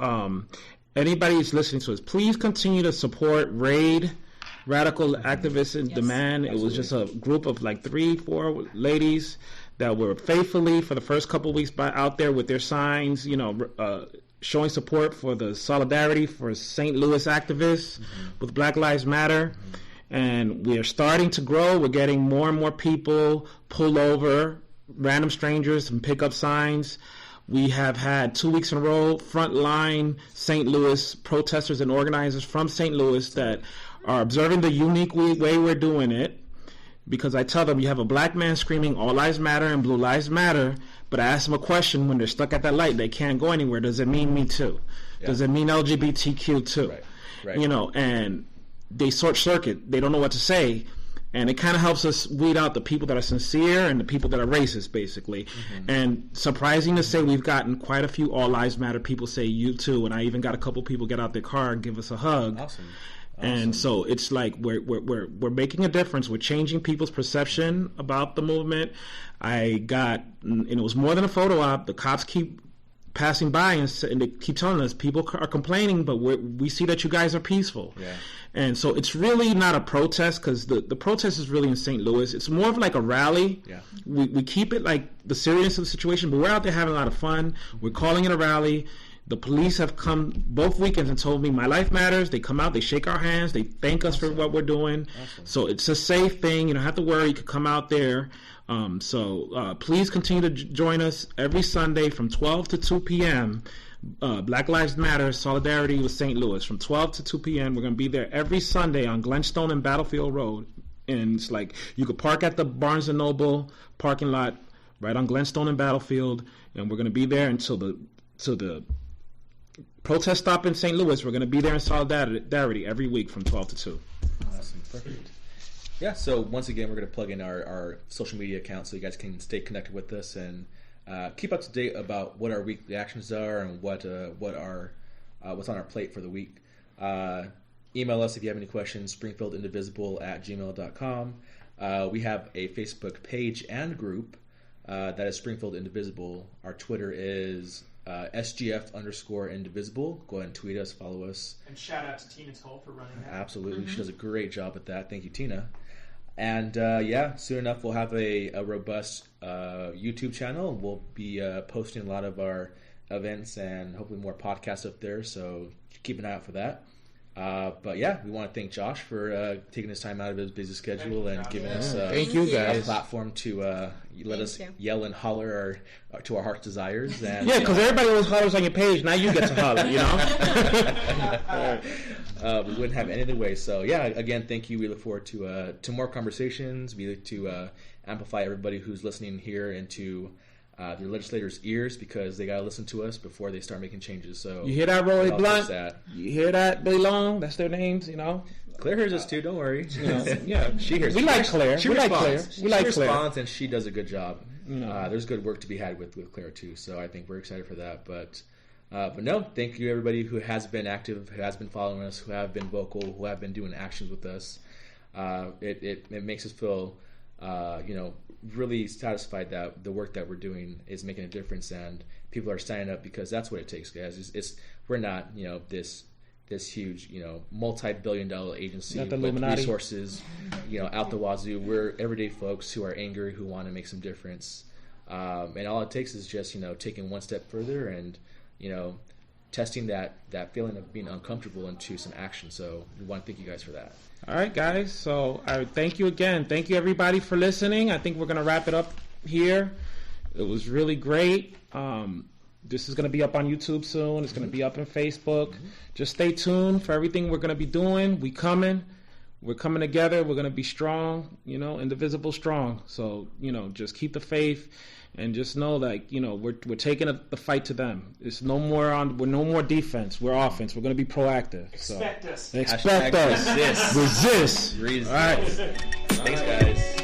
anybody who's listening to us, please continue to support RAID. Radical Activists in Demand. Absolutely. It was just a group of like 3-4 ladies that were faithfully for the first couple of weeks out there with their signs, you know, showing support for the solidarity for St. Louis activists with Black Lives Matter. And we are starting to grow. We're getting more and more people pull over, random strangers, and pick up signs. We have had 2 weeks in a row frontline St. Louis protesters and organizers from St. Louis that are observing the unique way we're doing it. Because I tell them, you have a black man screaming all lives matter and blue lives matter, but I ask them a question when they're stuck at that light, they can't go anywhere. Does it mean me too? Yeah. Does it mean LGBTQ too? Right. You know, and they short circuit. They don't know what to say. And it kind of helps us weed out the people that are sincere and the people that are racist, basically. Mm-hmm. And surprising to say, we've gotten quite a few all lives matter people say you too. And I even got a couple people get out their car and give us a hug. Awesome. And so it's like we're making a difference. We're changing people's perception about the movement. And it was more than a photo op. The cops keep passing by and they keep telling us people are complaining, but we see that you guys are peaceful. Yeah. And so it's really not a protest, because the protest is really in St. Louis. It's more of like a rally. Yeah. We keep it like the seriousness of the situation, but we're out there having a lot of fun. We're calling it a rally. The police have come both weekends and told me my life matters. They come out, they shake our hands, they thank us for what we're doing. Awesome. So it's a safe thing. You don't have to worry. You can come out there. So please continue to join us every Sunday from 12 to 2 p.m. Black Lives Matter, Solidarity with St. Louis. From 12 to 2 p.m. We're going to be there every Sunday on Glenstone and Battlefield Road. And it's like you could park at the Barnes & Noble parking lot right on Glenstone and Battlefield. And we're going to be there until the protest stop in St. Louis. We're going to be there in solidarity every week from 12 to 2. Awesome. Perfect. Yeah, so once again, we're going to plug in our social media accounts so you guys can stay connected with us and keep up to date about what our weekly actions are and what's on our plate for the week. Email us if you have any questions, springfieldindivisible@gmail.com. We have a Facebook page and group that is Springfield Indivisible. Our Twitter is SGF_indivisible. Go ahead and tweet us, follow us. And shout out to Tina Toll for running that. Absolutely. Mm-hmm. She does a great job at that. Thank you, Tina. And soon enough we'll have a robust YouTube channel. We'll be posting a lot of our events and hopefully more podcasts up there, so keep an eye out for that. But yeah, we want to thank Josh for taking his time out of his busy schedule and giving us thank you guys a platform to let us yell and holler to our heart's desires. And, yeah, because everybody always hollers on your page. Now you get to holler, you know? We wouldn't have any other way. So yeah, again, thank you. We look forward to more conversations. We look to amplify everybody who's listening here into their legislators' ears, because they got to listen to us before they start making changes. So you hear that, Roy Blunt? You hear that, Billy Long? That's their names, you know. Claire hears us too. Don't worry. You know, yeah, she hears. We like Claire. She responds. We like Claire. She responds, and she does a good job. No. There's good work to be had with Claire too. So I think we're excited for that. But no, thank you everybody who has been active, who has been following us, who have been vocal, who have been doing actions with us. It makes us feel really satisfied that the work that we're doing is making a difference and people are signing up, because that's what it takes, guys. We're not this huge multi-billion-dollar agency with resources out the wazoo. We're everyday folks who are angry, who want to make some difference, and all it takes is just taking one step further and testing that feeling of being uncomfortable into some action. So we want to thank you guys for that. All right, guys. So thank you again. Thank you, everybody, for listening. I think we're going to wrap it up here. It was really great. This is going to be up on YouTube soon. It's going to be up on Facebook. Mm-hmm. Just stay tuned for everything we're going to be doing. We're coming together. We're going to be strong, indivisible strong. So, just keep the faith and just know that, we're taking the fight to them. We're no more defense. We're offense. We're going to be proactive. Expect us. Expect us. Resist. Resist. Resist. All right. Thanks, guys.